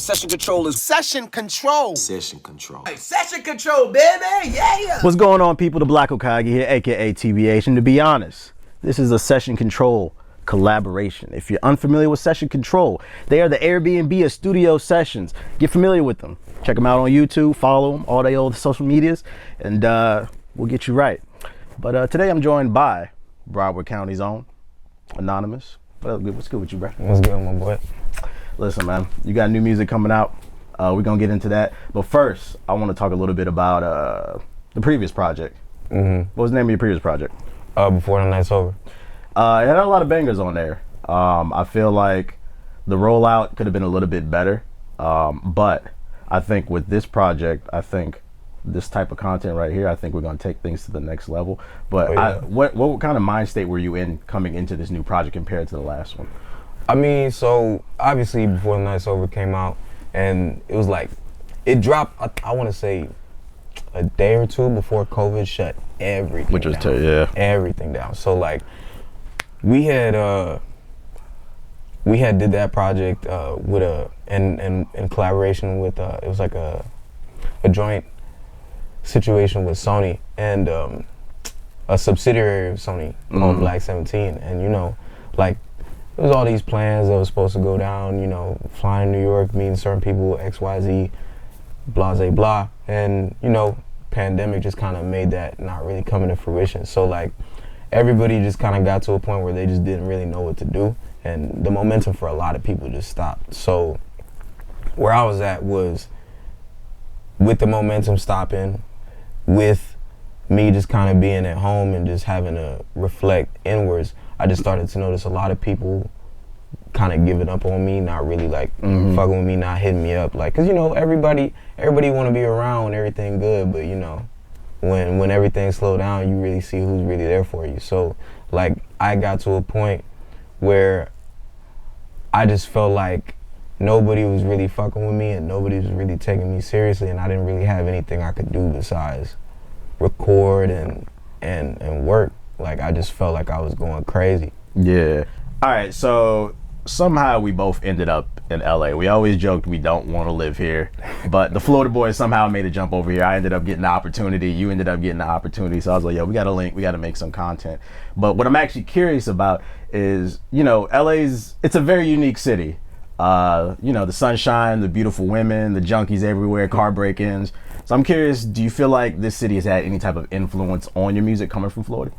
Session control is session control. Session control. Hey, session control, baby. Yeah. What's going on, people? The Black Hokage here, aka TBH. And to be honest, this is a session control collaboration. If you're unfamiliar with session control, they are the Airbnb of studio sessions. Get familiar with them. Check them out on YouTube. Follow them, all their old social medias, and we'll get you right. But today I'm joined by Broward County's own Anonymuz. What's good with you, bro? What's good, my boy? Listen, man, you got new music coming out. We're gonna get into that. But first, I want to talk a little bit about the previous project. Mm-hmm. What was the name of your previous project? Before the Night's Over. It had a lot of bangers on there. I feel like the rollout could have been a little bit better. But I think with this project, I think this type of content right here, I think we're gonna take things to the next level. But what kind of mind state were you in coming into this new project compared to the last one? I mean, so obviously Before the Night's Over came out, and it was like, it dropped, I want to say a day or two before COVID shut everything down. Everything down. So like, we had did that project with in collaboration with, it was like a joint situation with Sony and a subsidiary of Sony called Black 17. And you know, like, there was all these plans that was supposed to go down, you know, flying to New York, meeting certain people, XYZ, blah, blah. And, you know, pandemic just kind of made that not really come into fruition. So, like, everybody just kind of got to a point where they just didn't really know what to do. And the momentum for a lot of people just stopped. So, where I was at was, with the momentum stopping, with me just kind of being at home and just having to reflect inwards, I just started to notice a lot of people kind of giving up on me, not really like fucking with me, not hitting me up, like, cause you know everybody want to be around when everything good, but you know when everything slow down, you really see who's really there for you. So like I got to a point where I just felt like nobody was really fucking with me and nobody was really taking me seriously, and I didn't really have anything I could do besides record and work. Like, I just felt like I was going crazy. Yeah. All right, so somehow we both ended up in LA. We always joked we don't want to live here, but the Florida boys somehow made a jump over here. I ended up getting the opportunity. You ended up getting the opportunity. So I was like, yo, we got to link. We got to make some content. But what I'm actually curious about is, you know, it's a very unique city. You know, the sunshine, the beautiful women, the junkies everywhere, car break-ins. So I'm curious, do you feel like this city has had any type of influence on your music coming from Florida?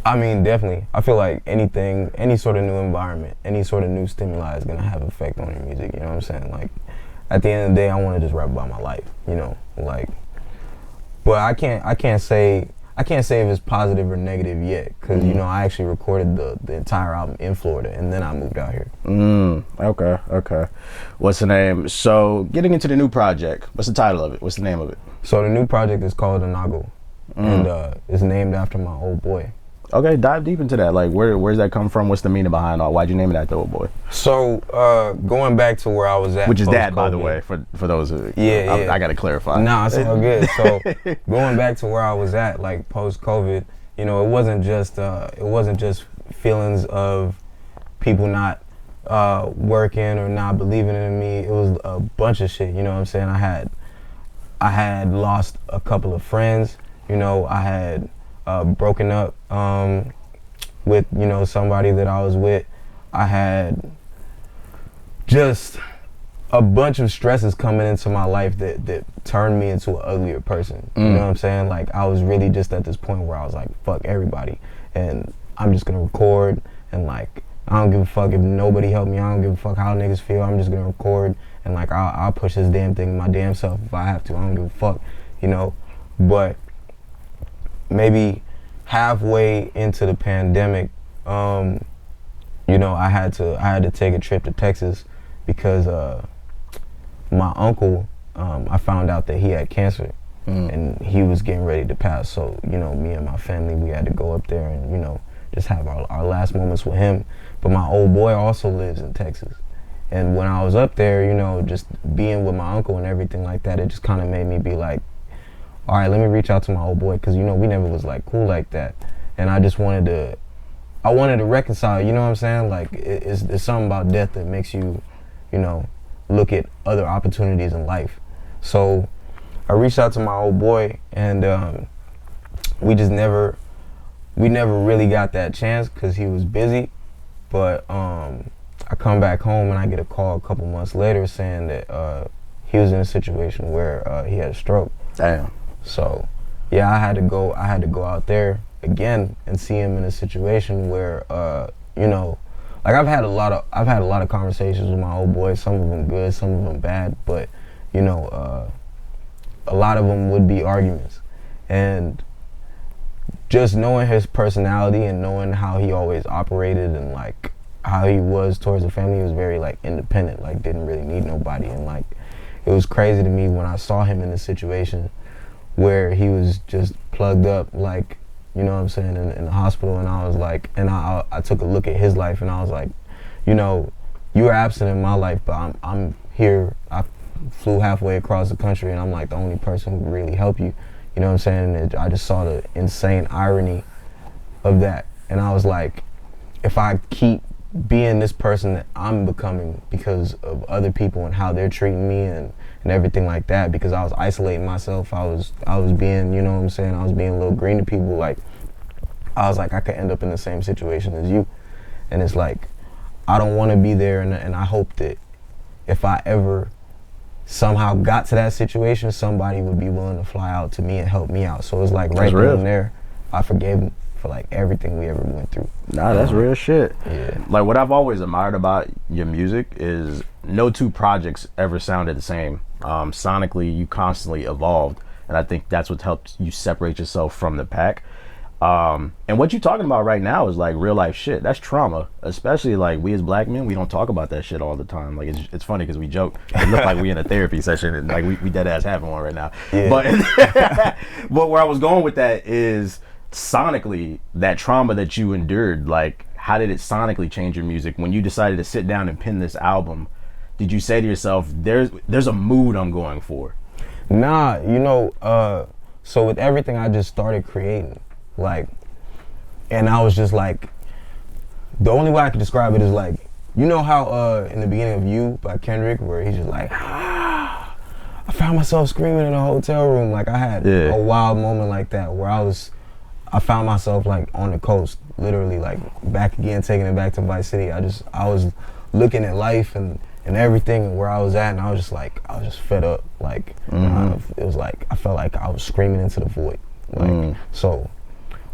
I mean, definitely. I feel like any sort of new environment, any sort of new stimuli is gonna have an effect on your music, you know what I'm saying? Like, at the end of the day, I wanna just rap about my life, you know? Like, but I can't say if it's positive or negative yet, because, you know, I actually recorded the entire album in Florida, and then I moved out here. Okay. What's the name? So, getting into the new project, what's the title of it? What's the name of it? So the new project is called Anonymuz, and it's named after my old boy. Okay, dive deep into that. Like, where's that come from? What's the meaning behind all? Why'd you name it after old boy? So, going back to where I was at, which is dad, by the way, for those who, yeah. I gotta clarify. Nah, it's all good. So, going back to where I was at, like post-COVID, you know, it wasn't just feelings of people not working or not believing in me. It was a bunch of shit. You know what I'm saying? I had lost a couple of friends. You know, I had broken up with, you know, somebody that I was with. I had just a bunch of stresses coming into my life that turned me into an uglier person. You know what I'm saying? Like, I was really just at this point where I was like, fuck everybody, and I'm just gonna record, and like, I don't give a fuck if nobody helped me. I don't give a fuck how niggas feel. I'm just gonna record, and like, I'll push this damn thing my damn self if I have to. I don't give a fuck, you know? But maybe halfway into the pandemic, you know, I had to take a trip to Texas because my uncle, I found out that he had cancer and he was getting ready to pass. So, you know, me and my family, we had to go up there and, you know, just have our last moments with him. But my old boy also lives in Texas. And when I was up there, you know, just being with my uncle and everything like that, it just kind of made me be like, all right, let me reach out to my old boy, because, you know, we never was like cool like that. And I just wanted to reconcile, you know what I'm saying? Like, it's something about death that makes you, you know, look at other opportunities in life. So I reached out to my old boy, and we never really got that chance because he was busy. But I come back home and I get a call a couple months later saying that he was in a situation where he had a stroke. Damn. So yeah, I had to go out there again and see him in a situation where you know, like I've had a lot of conversations with my old boy, some of them good, some of them bad, but you know, a lot of them would be arguments. And just knowing his personality and knowing how he always operated and like how he was towards the family, he was very like independent, like didn't really need nobody. And like it was crazy to me when I saw him in a situation where he was just plugged up, like, you know what I'm saying, in the hospital. And I was like, and I took a look at his life and I was like, you know, you were absent in my life, but I'm here. I flew halfway across the country and I'm like the only person who can really help you. You know what I'm saying? And I just saw the insane irony of that. And I was like, if I keep being this person that I'm becoming because of other people and how they're treating me and everything like that, because I was isolating myself, I was being, you know what I'm saying, I was being a little green to people, like, I was like, I could end up in the same situation as you. And it's like, I don't want to be there, and I hope that if I ever somehow got to that situation, somebody would be willing to fly out to me and help me out. So it's like right then and there, I forgave him for like everything we ever went through. Nah, that's real shit. Yeah. Like what I've always admired about your music is no two projects ever sounded the same. Sonically, you constantly evolved, and I think that's what helped you separate yourself from the pack. And what you're talking about right now is like real life shit. That's trauma, especially like we as black men, we don't talk about that shit all the time. Like it's funny because we joke. It look like we in a therapy session and like we dead ass having one right now. Yeah. But where I was going with that is sonically, that trauma that you endured, like how did it sonically change your music when you decided to sit down and pen this album? Did you say to yourself, there's a mood I'm going for? Nah, you know, so with everything I just started creating. Like, and I was just like, the only way I could describe it is like, you know how in the beginning of You by Kendrick, where he's just like, I found myself screaming in a hotel room. Like I had a wild moment like that where I found myself like on the coast, literally like back again, taking it back to Vice City. I was looking at life and everything and where I was at, and I was just fed up. Like, it was like, I felt like I was screaming into the void. Like, so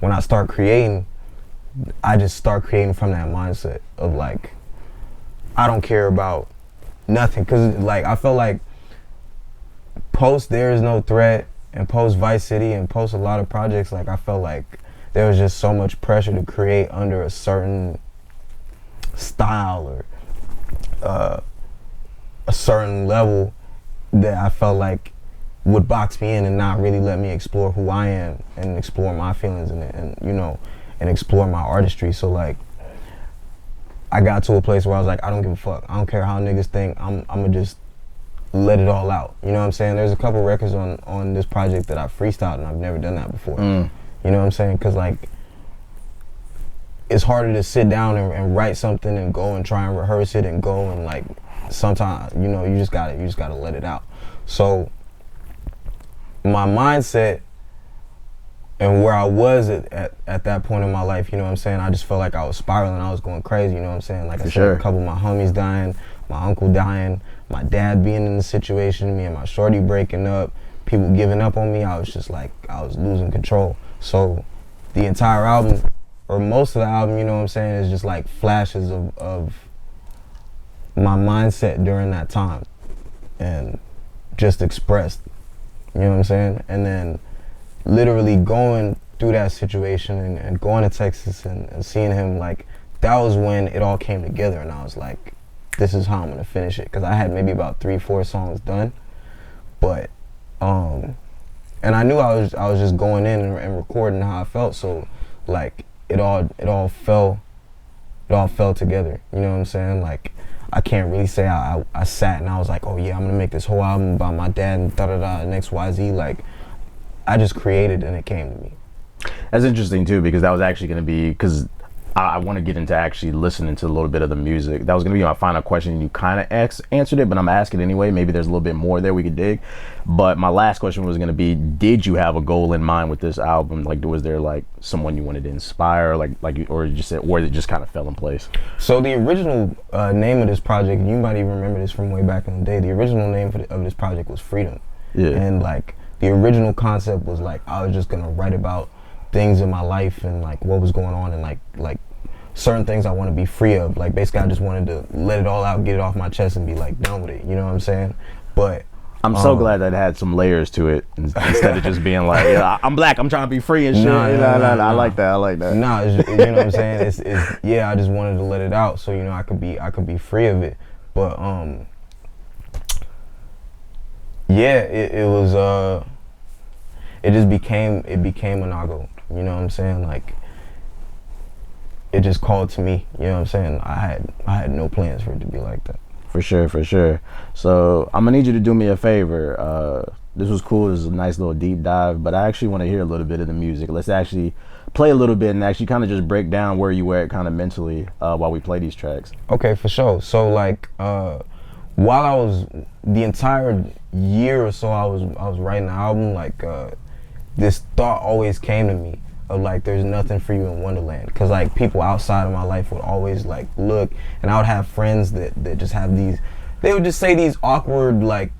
when I start creating, I just start creating from that mindset of like, I don't care about nothing. Cause like, I felt like post There Is No Threat and post Vice City and post a lot of projects, like I felt like there was just so much pressure to create under a certain style or a certain level that I felt like would box me in and not really let me explore who I am and explore my feelings and you know, and explore my artistry. So like, I got to a place where I was like, I don't give a fuck. I don't care how niggas think. I'm gonna just let it all out. You know what I'm saying? There's a couple records on this project that I freestyled, and I've never done that before. You know what I'm saying? Cause like, it's harder to sit down and write something and go and try and rehearse it and go and like, sometimes, you know, you just gotta let it out. So my mindset and where I was at that point in my life, you know what I'm saying, I just felt like I was spiraling, I was going crazy, you know what I'm saying? Like I said, a couple of my homies dying, my uncle dying, my dad being in the situation, me and my shorty breaking up, people giving up on me. I was just like, I was losing control. So the entire album, or most of the album, you know what I'm saying, is just like flashes of my mindset during that time and just expressed. You know what I'm saying? And then literally going through that situation and going to Texas and seeing him, like, that was when it all came together, and I was like, this is how I'm gonna finish it. Cause I had maybe about 3-4 songs done, but and I knew I was just going in and recording how I felt. So like it all fell together. You know what I'm saying? Like, I can't really say I sat and I was like, oh yeah, I'm gonna make this whole album about my dad and da-da-da and XYZ. Like, I just created and it came to me. That's interesting too, because that was actually gonna be, because I want to get into actually listening to a little bit of the music. That was going to be my final question. You kind of answered it, but I'm asking anyway. Maybe there's a little bit more there we could dig. But my last question was going to be, did you have a goal in mind with this album? Like, was there like someone you wanted to inspire, or it just kind of fell in place? So the original name of this project, you might even remember this from way back in the day. The original name of this project was Freedom. Yeah. And like the original concept was like I was just gonna write about things in my life and like what was going on and like certain things I want to be free of. Like basically I just wanted to let it all out, get it off my chest and be like done with it. You know what I'm saying? But I'm so glad that it had some layers to it instead of just being like, yeah, I'm black, I'm trying to be free and shit. Nah, I like that. Nah, you know what I'm saying? It's yeah, I just wanted to let it out so, you know, I could be free of it. But yeah, it was it became Monago. You know what I'm saying? Like it just called to me. You know what I'm saying? I had no plans for it to be like that. For sure. So I'm gonna need you to do me a favor. This was cool. This was a nice little deep dive, but I actually want to hear a little bit of the music. Let's actually play a little bit and actually kind of just break down where you were at kind of mentally while we play these tracks. Okay, for sure. So like while I was the entire year or so I was writing the album, like this thought always came to me of like there's nothing for you in Wonderland, because like people outside of my life would always like look, and I would have friends that just have these, they would just say these awkward like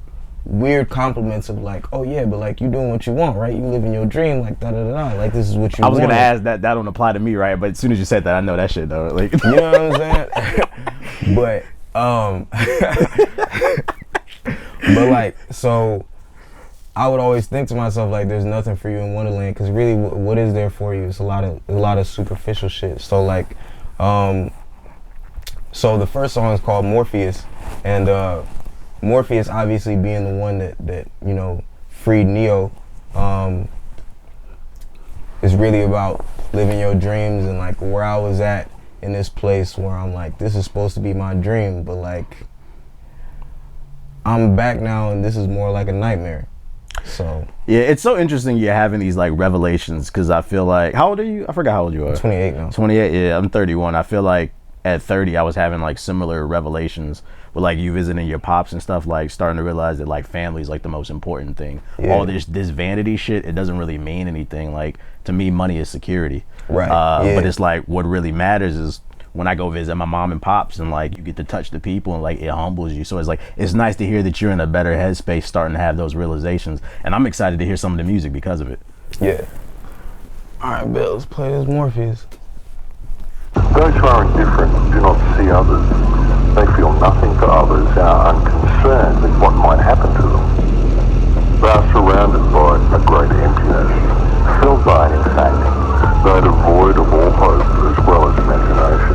weird compliments of like, oh yeah, but like you doing what you want, right? You living your dream, like da da da da, like this is what you want. I was gonna ask that don't apply to me, right? But as soon as you said that, I know that shit though. Like, you know what I'm saying? But but like, so I would always think to myself like there's nothing for you in Wonderland, because really what is there for you? It's a lot of superficial shit. So like so the first song is called Morpheus, and Morpheus obviously being the one that you know freed Neo, is really about living your dreams, and like where I was at in this place where I'm like, this is supposed to be my dream, but like I'm back now and this is more like a nightmare. So yeah, it's so interesting you're having these like revelations, because I feel like, how old are you? I forgot how old you are. 28 now. 28, yeah, I'm 31. I feel like at 30 I was having like similar revelations with like you visiting your pops and stuff, like starting to realize that like family is like the most important thing. Yeah. All this vanity shit, it doesn't really mean anything. Like to me, money is security. Right. Yeah. But it's like what really matters is when I go visit my mom and pops, and like you get to touch the people, and like it humbles you. So it's like it's nice to hear that you're in a better headspace, starting to have those realizations, and I'm excited to hear some of the music because of it. Yeah. All right, Bill, let's play this Morpheus. Those who are indifferent do not see others. They feel nothing for others and are unconcerned with what might happen to them. They are surrounded by a great emptiness, filled by an insanity, though devoid of all hope as well as imagination.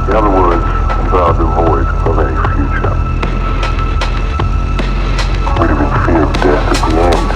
In other words, they are devoid of any future. We live in fear of death at the end.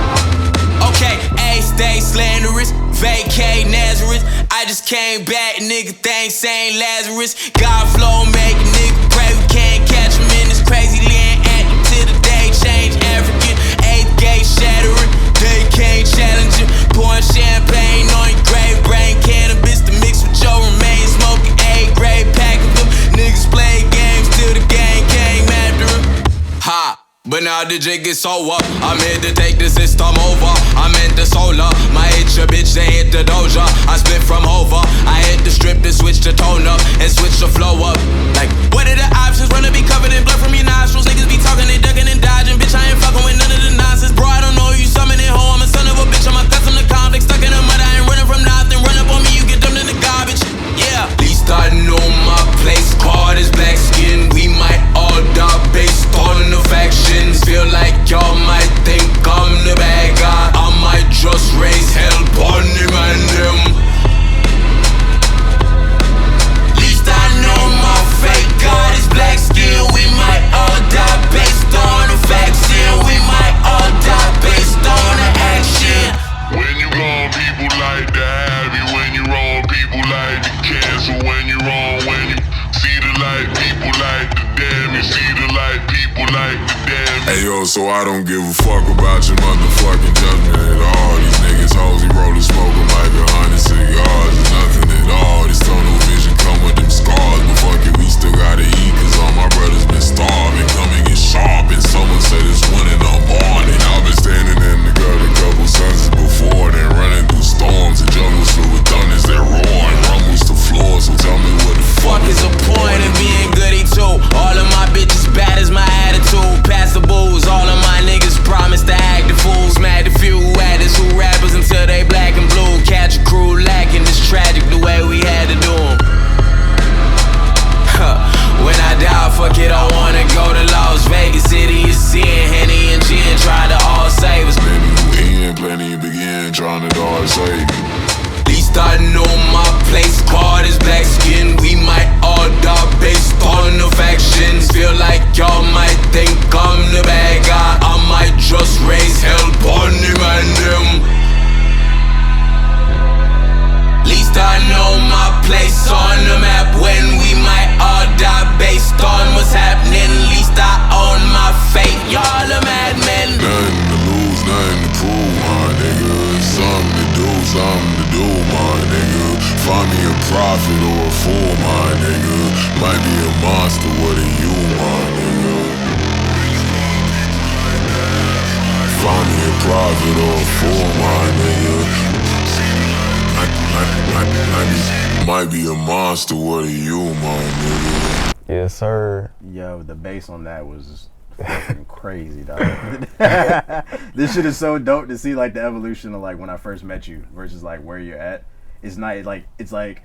Okay, A stay slanderous, vacate Nazareth. I just came back, nigga, things saying Lazarus. God flow make a nigga pray, we can't catch him in this crazy land. Acting till the day change, African, 8th gate shattering. They can't challenge you, pouring champagne on your grave. Brain cannabis to mix with your remains. Smoking A-grade pack of them. Niggas play games till the gang came after him. Ha! But now the jig is so up. I'm here to take the system over. I'm into solar. My hit your bitch, they hit the doja. I split from over. I hit the strip to switch the tone up and switch the flow up. Like, what are the options? Wanna be covered in blood from your nostrils. Niggas be talking, they ducking and dodging. Bitch, I ain't fucking with none of the nonsense. Bro, I don't know you summoning hoe. I'm a son of a bitch, I'm accustomed to conflict. Stuck in the mud, I ain't running from nothing. Run up on me, you get dumped in the garbage. Yeah. Least I know my place. Card is black skin. We might all die based on the factions. Feel like y'all might think I'm the bad guy. I might just raise hell upon him and them. Least I know my fake God is black skin. We might all die based on the faction. We might all die based on the action. When you wrong, people like to have you. When you wrong, people like to cancel. When you wrong, when you see the light, people like to damn you. See the light, people like to damn you. Hey yo, so I don't give a fuck about your motherfucking judgment at all. These niggas hoes, he rollin' smoke 'em like 100 cigars. It's nothing at all. This tunnel vision scars, but fuck it, we still gotta eat, cause all my brothers been starving. Come and get sharp, and someone said it's winning, I'm on it. I've been standing in the gut a couple suns before, then running through storms and jungles filled with thunders that roar and rumbles to floor, so tell me what the Fuck is the point of being goody too? All of my bitches bad as my attitude. Pass the booze, all of my niggas promise to act the fools. Mad the few adders who rappers until they black and blue. Catch a crew lacking, it's tragic the way we had to do 'em. When I die, fuck it, I wanna go to Las Vegas. City is seeing Henny and Gin try to all save us. Many who end, plenty begin, trying to all save you. Least I know my place, card is black skin. We might all die based on the factions. Feel like y'all might think I'm the bad guy. I might just raise hell upon him and them. Least I know my place on the map. When we might all die based on what's happening. Least I own my fate, y'all are madmen. Nothing to lose, nothing to prove, my nigga. Something to do, my nigga. Find me a prophet or a fool, my nigga. Might be a monster, what are you, my nigga? Find me a prophet or a fool, my nigga. Might be a monster, what are you, my nigga? Yes, sir. Yo, the bass on that was fucking crazy, dog. This shit is so dope to see, like, the evolution of, like, when I first met you versus, like, where you're at. It's not, like, it's like,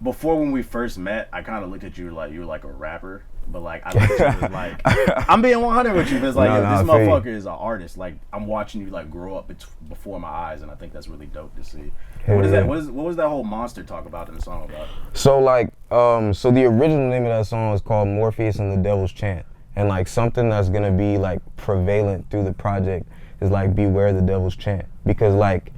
before when we first met, I kind of looked at you like you were like a rapper. But, like, I looked at you as, like, I'm being 100 with you, but it's like, yo, this motherfucker is an artist. Like, I'm watching you, like, grow up before my eyes, and I think that's really dope to see. What is that? What was that whole monster talk about in the song about? So, like, so the original name of that song is called Morpheus and the Devil's Chant. And, like, something that's going to be, like, prevalent through the project is, like, beware the devil's chant. Because, like,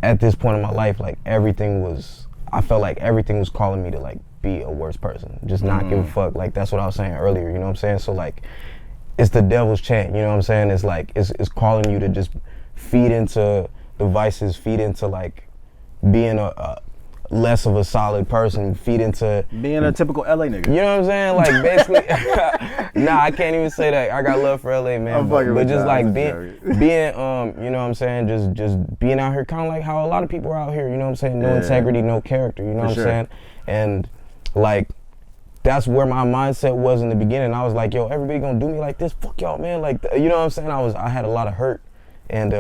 at this point in my life, like, I felt like everything was calling me to, like, be a worse person. Just not give a fuck. Like, that's what I was saying earlier, you know what I'm saying? So, like, it's the devil's chant, you know what I'm saying? It's, like, it's calling you to just feed into the vices, feed into, like, being a less of a solid person, feed into being a typical LA nigga. You know what I'm saying? Like, basically, nah, I can't even say that. I got love for LA, man. But just like being, you know what I'm saying? Just being out here, kind of like how a lot of people are out here. You know what I'm saying? No integrity, no character. You know what I'm saying? And like, that's where my mindset was in the beginning. I was like, yo, everybody gonna do me like this? Fuck y'all, man. Like, you know what I'm saying? I had a lot of hurt, and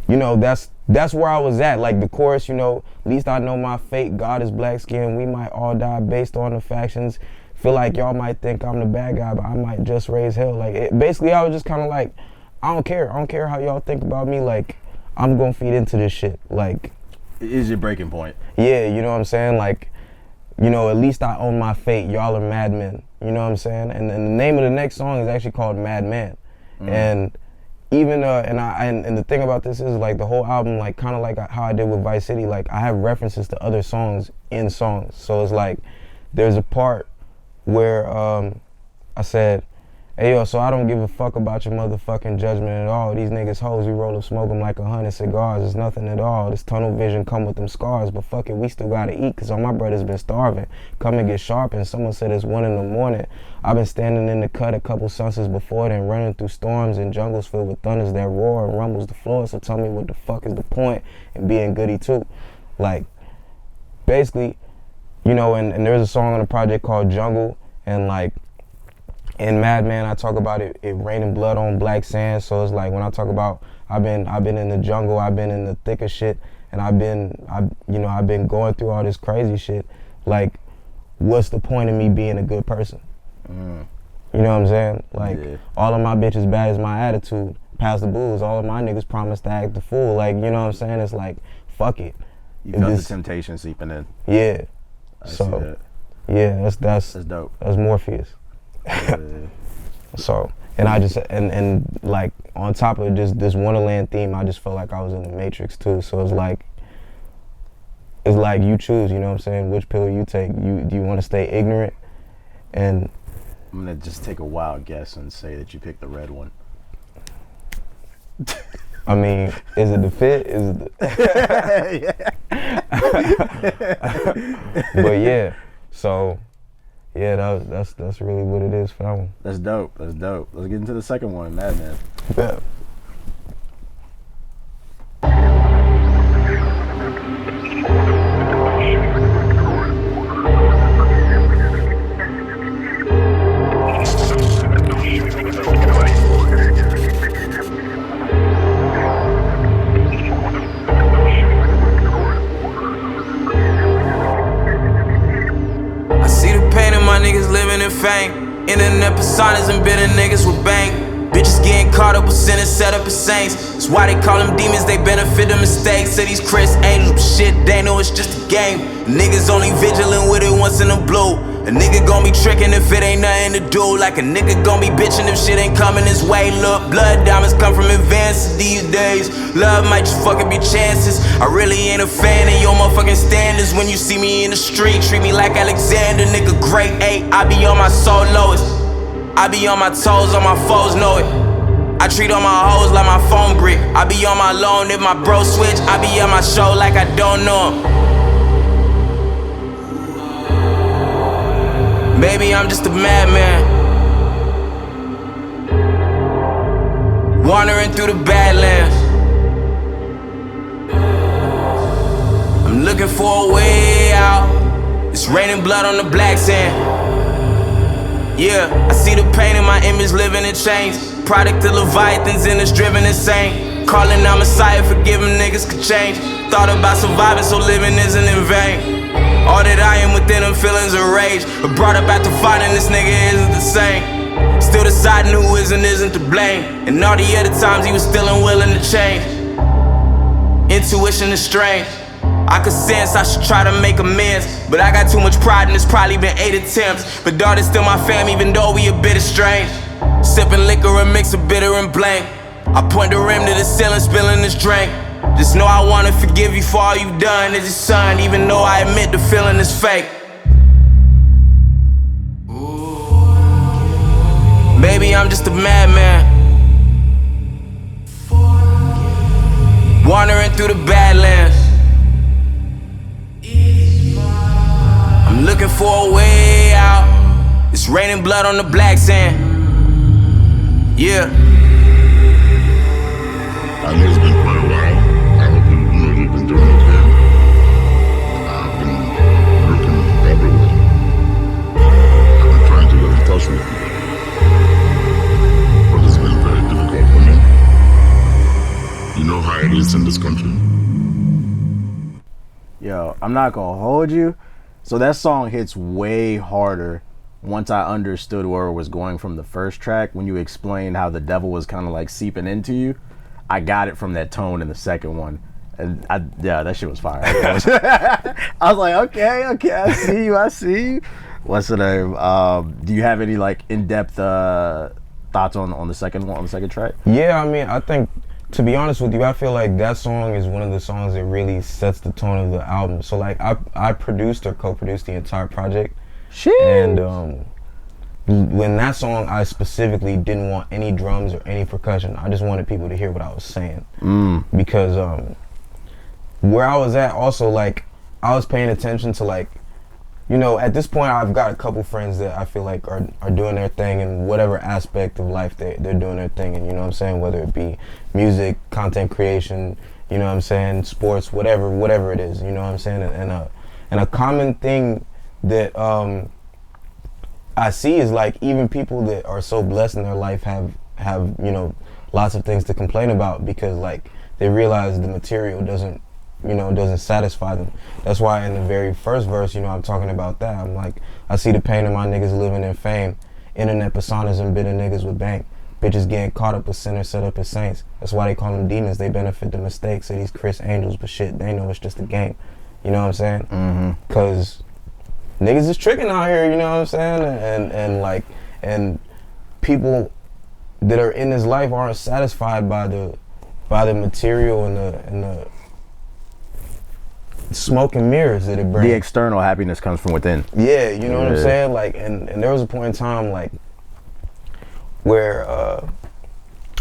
you know, that's where I was at. Like the chorus, you know, least I know my fate, God is black skin, we might all die based on the factions. Feel like y'all might think I'm the bad guy, but I might just raise hell. Like, basically, I was just kind of like, I don't care how y'all think about me. Like, I'm gonna feed into this shit. Like, it is your breaking point. Yeah, you know what I'm saying? Like, you know, at least I own my fate. Y'all are madmen. You know what I'm saying? And the name of the next song is actually called Madman. And even and the thing about this is, like, the whole album, like, kind of like how I did with Vice City, like, I have references to other songs in songs. So it's like, there's a part where I said, hey yo, so I don't give a fuck about your motherfucking judgment at all. These niggas hoes, we roll up, smoke them like 100 cigars. It's nothing at all. This tunnel vision come with them scars, but fuck it, we still gotta eat, cause all my brothers been starving. Come and get sharpened. Someone said it's 1 in the morning. I've been standing in the cut a couple sunsets before, then running through storms and jungles filled with thunders that roar and rumbles the floor. So tell me what the fuck is the point in being goody too? Like, basically, you know, and there's a song on the project called Jungle, and like, in Madman, I talk about it raining blood on black sand. So it's like, when I talk about I've been in the jungle, I've been in the thick of shit, and I've been going through all this crazy shit. Like, what's the point of me being a good person? You know what I'm saying? Like, all of my bitches bad as my attitude. Pass the booze. All of my niggas promise to act the fool. Like, you know what I'm saying? It's like, fuck it. You felt the temptation seeping in. Yeah. I see that. Yeah, that's dope. That's Morpheus. So, and I just, and like, on top of just this Wonderland theme, I just felt like I was in the Matrix too. So it's like you choose, you know what I'm saying, which pill you take. Do you want to stay ignorant? And I'm gonna just take a wild guess and say that you picked the red one. I mean, is it the fit? Is it the But yeah, so yeah, that's really what it is for that one. That's dope. That's dope. Let's get into the second one, Madman. Yeah. I see the pain in my niggas living in fame. Internet personas and bitter niggas with bang. Bitches getting caught up with sinners, set up as saints. That's why they call them demons, they benefit the mistakes. Say these Chris angels, but shit, they know it's just a game. Niggas only vigilant with it once in a blue. A nigga gon' be tricking if it ain't nothing to do. Like a nigga gon' be bitching if shit ain't coming his way. Look, blood diamonds come from advances these days. Love might just fucking be chances. I really ain't a fan of your motherfucking standards. When you see me in the street, treat me like Alexander. Nigga great, ayy, I be on my soul lowest. I be on my toes, all my foes know it. I treat all my hoes like my phone brick. I be on my loan if my bro switch. I be on my show like I don't know him. Maybe I'm just a madman, wandering through the Badlands. I'm looking for a way out. It's raining blood on the black sand. Yeah, I see the pain in my image living in chains. Product of Leviathans and it's driven insane. Calling out Messiah, forgiving niggas could change. Thought about surviving, so living isn't in vain. All that I am within them feelings of rage. But brought up after fighting, this nigga isn't the same. Still deciding who isn't to blame. And all the other times he was still unwilling to change. Intuition is strange. I could sense I should try to make amends, but I got too much pride and it's probably been 8 attempts. But daughter's still my fam even though we a bit estranged. Sipping liquor and mix of bitter and blank. I point the rim to the ceiling, spilling this drink. Just know I wanna forgive you for all you've done as your son, even though I admit the feeling is fake. Maybe I'm just a madman, wandering through the Badlands. I'm looking for a way out. It's raining blood on the black sand. Yeah. I know it's been quite a while. I hope you've been doing okay. I've been working everywhere. I've been trying to get in touch with you. But it's been very difficult for me. You know how it is in this country. Yo, I'm not gonna hold you. So that song hits way harder once I understood where it was going from the first track. When you explained how the devil was kind of like seeping into you, I got it from that tone in the second one. And yeah, that shit was fire. I was like, okay, I see you. What's the name? Do you have any like in-depth thoughts on the second one, on the second track? Yeah, I mean, I think, to be honest with you, I feel like that song is one of the songs that really sets the tone of the album. So like I produced or co-produced the entire project. Shit. And when that song, I specifically didn't want any drums or any percussion. I just wanted people to hear what I was saying. Because where I was at also, like, I was paying attention to, like, you know, at this point I've got a couple friends that I feel like are doing their thing in whatever aspect of life they're doing their thing in, you know what I'm saying? Whether it be music, content creation, you know what I'm saying, sports, whatever it is, you know what I'm saying? And a common thing that I see is like even people that are so blessed in their life have you know, lots of things to complain about because like they realize the material doesn't satisfy them. That's why in the very first verse, you know, I'm talking about that. I'm like, I see the pain of my niggas living in fame. Internet personas and bitter niggas with bank. Bitches getting caught up with sinners set up as saints. That's why they call them demons. They benefit the mistakes of these Chris angels, but shit, they know it's just a game. You know what I'm saying? Mm-hmm. Cause niggas is tricking out here, you know what I'm saying? And people that are in this life aren't satisfied by the material and the smoke and mirrors that it brings. The external happiness comes from within. Yeah, you know what I'm saying? Like, and there was a point in time, like, where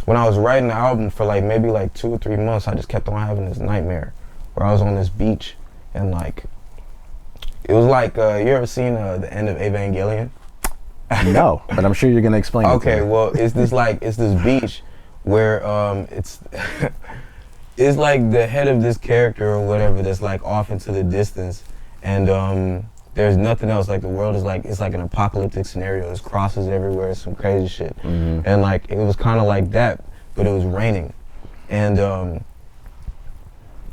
when I was writing the album for like maybe like 2 or 3 months, I just kept on having this nightmare where I was on this beach and like, it was like, you ever seen the end of Evangelion? No, but I'm sure you're gonna explain. Okay, well, it's this beach where it's it's like the head of this character or whatever that's like off into the distance, and there's nothing else. Like the world is like, it's like an apocalyptic scenario. There's crosses everywhere, some crazy shit, and like it was kind of like that, but it was raining, and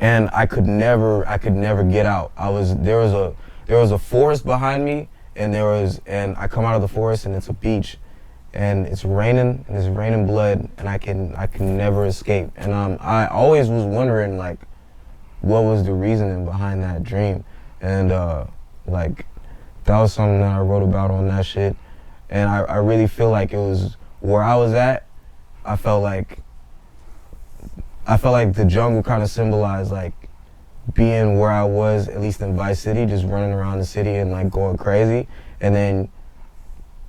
I could never get out. There was a forest behind me. And I come out of the forest and it's a beach, and it's raining blood, and I can never escape. And I always was wondering like, what was the reasoning behind that dream, and like that was something that I wrote about on that shit, and I really feel like it was where I was at. I felt like the jungle kind of symbolized like being where I was, at least in Vice City, just running around the city and like going crazy. And then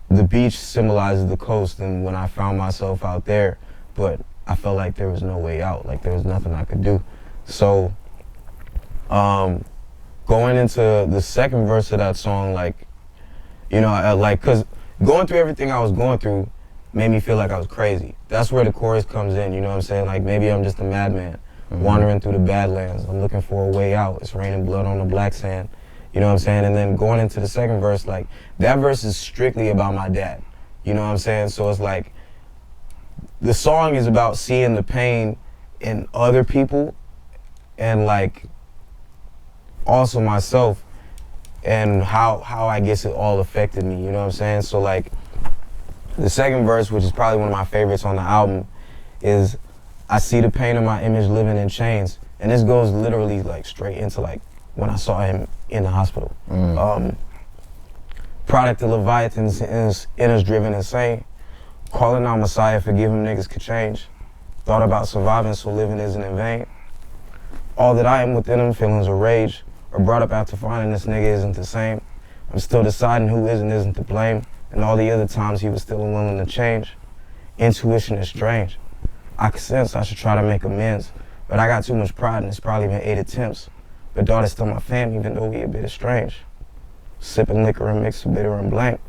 the beach symbolizes the coast, and when I found myself out there, but I felt like there was no way out, like there was nothing I could do. So going into the second verse of that song, like, you know, like, cause going through everything I was going through made me feel like I was crazy. That's where the chorus comes in, you know what I'm saying? Like maybe I'm just a madman. Wandering through the Badlands, I'm looking for a way out. It's raining blood on the black sand. You know what I'm saying? And then going into the second verse, like, that verse is strictly about my dad. You know what I'm saying? So it's like, the song is about seeing the pain in other people and like, also myself, and how I guess it all affected me, you know what I'm saying? So like, the second verse, which is probably one of my favorites on the album, is, I see the pain of my image living in chains. And this goes literally like straight into like when I saw him in the hospital. Product of Leviathan's inners driven insane. Calling out Messiah, forgive him, niggas could change. Thought about surviving, so living isn't in vain. All that I am within him, feelings of rage, or brought up after finding this nigga isn't the same. I'm still deciding who is and isn't to blame. And all the other times he was still unwilling to change. Intuition is strange. I can sense I should try to make amends, but I got too much pride and it's probably been 8 attempts. But daughter's still my family, even though we a bit estranged. Sipping liquor and mixed with bitter and blank.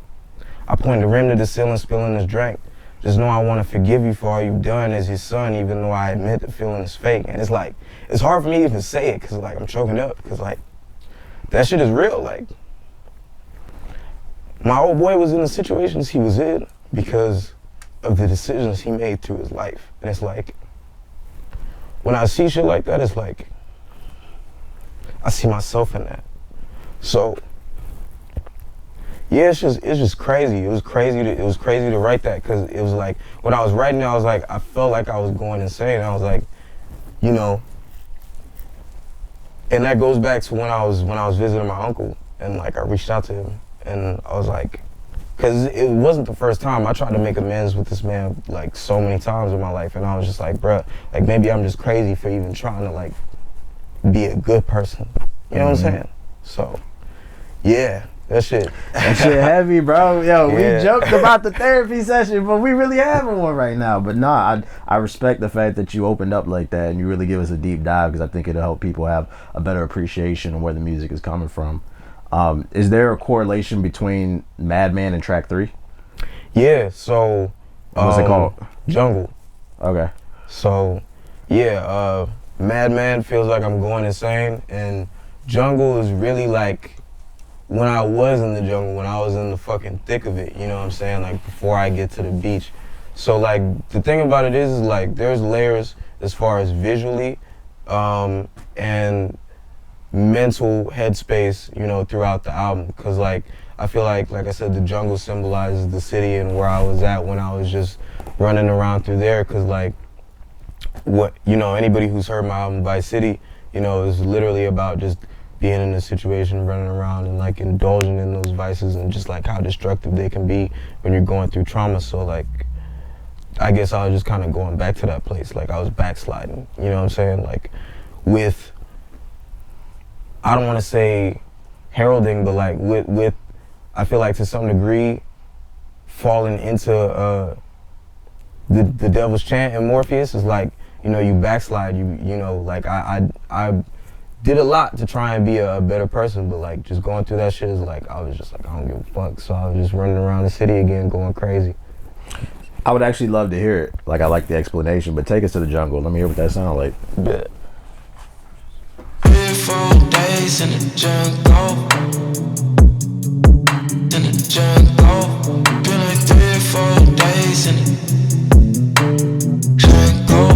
I point the rim to the ceiling, spilling this drink. Just know I want to forgive you for all you've done as his son, even though I admit the feeling is fake. And it's like, it's hard for me to even say it, cause like I'm choking up, cause like, that shit is real. Like, my old boy was in the situations he was in because of the decisions he made through his life. And it's like, when I see shit like that, it's like, I see myself in that. So, yeah, it's just crazy. It was crazy to write that, because it was like, when I was writing it, I was like, I felt like I was going insane. I was like, you know, and that goes back to when I was visiting my uncle, and like I reached out to him, and I was like, because it wasn't the first time. I tried to make amends with this man like so many times in my life, and I was just like, bruh, like maybe I'm just crazy for even trying to like be a good person. You know what I'm saying? So, yeah, that shit heavy, bro. Yo, Yeah. we joked about the therapy session, but we really having one right now. But nah, I respect the fact that you opened up like that and you really give us a deep dive, because I think it'll help people have a better appreciation of where the music is coming from. Is there a correlation between Madman and track 3? Yeah, so What's it called? Jungle. Okay. So yeah, Madman feels like I'm going insane, and Jungle is really like when I was in the jungle, when I was in the fucking thick of it, you know what I'm saying? Like before I get to the beach. So like the thing about it is like there's layers as far as visually and mental headspace, you know, throughout the album. Cause like I feel like I said, the jungle symbolizes the city and where I was at when I was just running around through there. Cause like what, you know, anybody who's heard my album Vice City, you know, is literally about just being in a situation, running around and like indulging in those vices and just like how destructive they can be when you're going through trauma. So like, I guess I was just kind of going back to that place. Like I was backsliding, you know what I'm saying? Like with, I don't want to say heralding, but like with, I feel like to some degree falling into the devil's chant in Morpheus is like, you know, you backslide, you know, like I did a lot to try and be a better person, but like just going through that shit is like, I was just like, I don't give a fuck. So I was just running around the city again, going crazy. I would actually love to hear it. Like, I like the explanation, but take us to the jungle. Let me hear what that sounds like. Yeah. 4 days in the jungle. In the jungle. Been like 3 or 4 days in the jungle.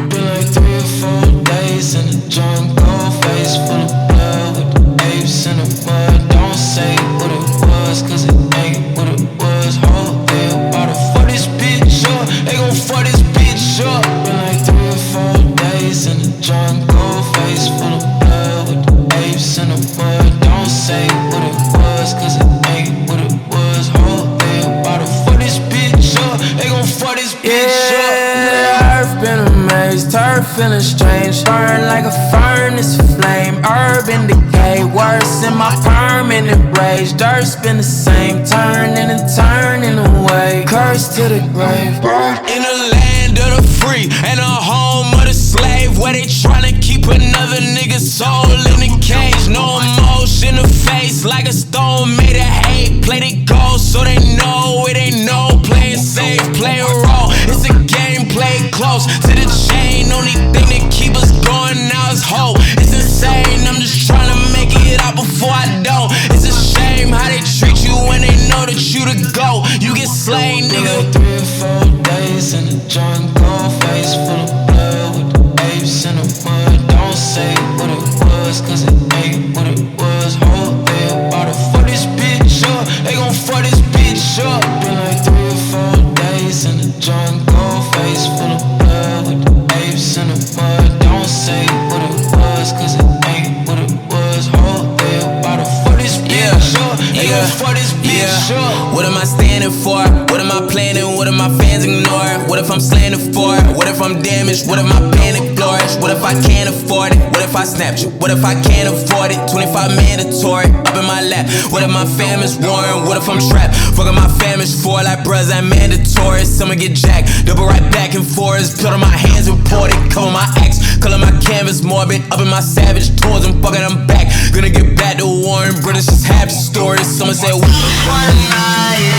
Been like 3 or 4 days in the jungle. Face full of blood with the apes in the mud. Don't say what it was, cause it ain't what it was. Hold there, about to fuck this bitch up. They gon' fuck this bitch up. Been like 3 or 4 days in the jungle. Face full of blood with the apes in the mud. Don't say what it was, cause it ain't what it was. Hold there, about to fuck this bitch up. They gon' fuck this bitch up. Earth been a maze, turf feeling strange. Burn like a furnace flame. Urban decay, worse in my permanent rage. Dirt's been the same, turning and turning away. Curse to the grave. In the land of the free and a home of the slave, where they tryna keep another nigga's soul in a cage. No emotion to face, like a stone made of hate. Play the ghost so they know it ain't no playing safe, play a role. It's a game, play close to the chain. Only thing that keep us going now is hope. It's insane, I'm just tryna make it out before I don't. It's a shame how they treat you when they know that you the go. You get slain, nigga. 3 or 4 days in the jungle. Face full of blood with the apes in the mud. Don't say what it was, cause it ain't what it was. Hold there, about to fuck this bitch up. They gon' fuck this bitch up. Been like 3 or 4 days in the jungle. Face full of blood with the apes in the mud. Don't say what it was, cause it ain't what it was. Hold there, about to fuck this bitch up. They gon' fuck this bitch up. What am I standing for? What am I planning? What am my fans ignore? What if I'm slandered for it? What if I'm damaged? What if my panic flourish? What if I can't afford it? What if I snapped you? What if I can't afford it? 25 mandatory, up in my lap. What if my family's warring? What if I'm trapped? Fuckin' my family's for like bruhs, that mandatory. Someone get jacked, double right back and forth. Put on my hands reported, cover my ex, color my canvas morbid. Up in my savage tours, I'm fucking them back. Gonna get back to Warren, British just half stories. Someone said, what one night?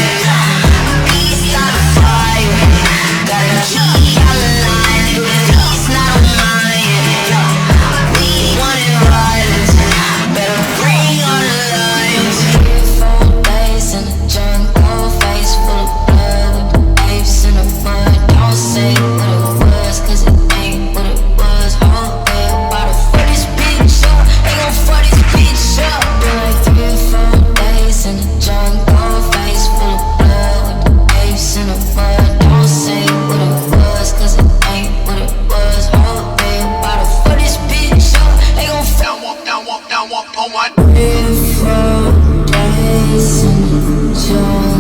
Beast on fire, gotta keep on the line. It's not mine. We wanted violence, better bring on the lines. 3 or 4 days in the jungle, face full of blood with the apes in the mud. Don't say what it was, cause it ain't what it was. Hold there, about to fuck this bitch up. They gon' fuck this bitch up. Been like 3 or 4 days in the jungle, face full of blood with the apes in the mud. Don't say what it was, cause it ain't what it was. Hold there, about to fuck this bitch up. They gon' fuck on my 3 or 4 days in the jungle.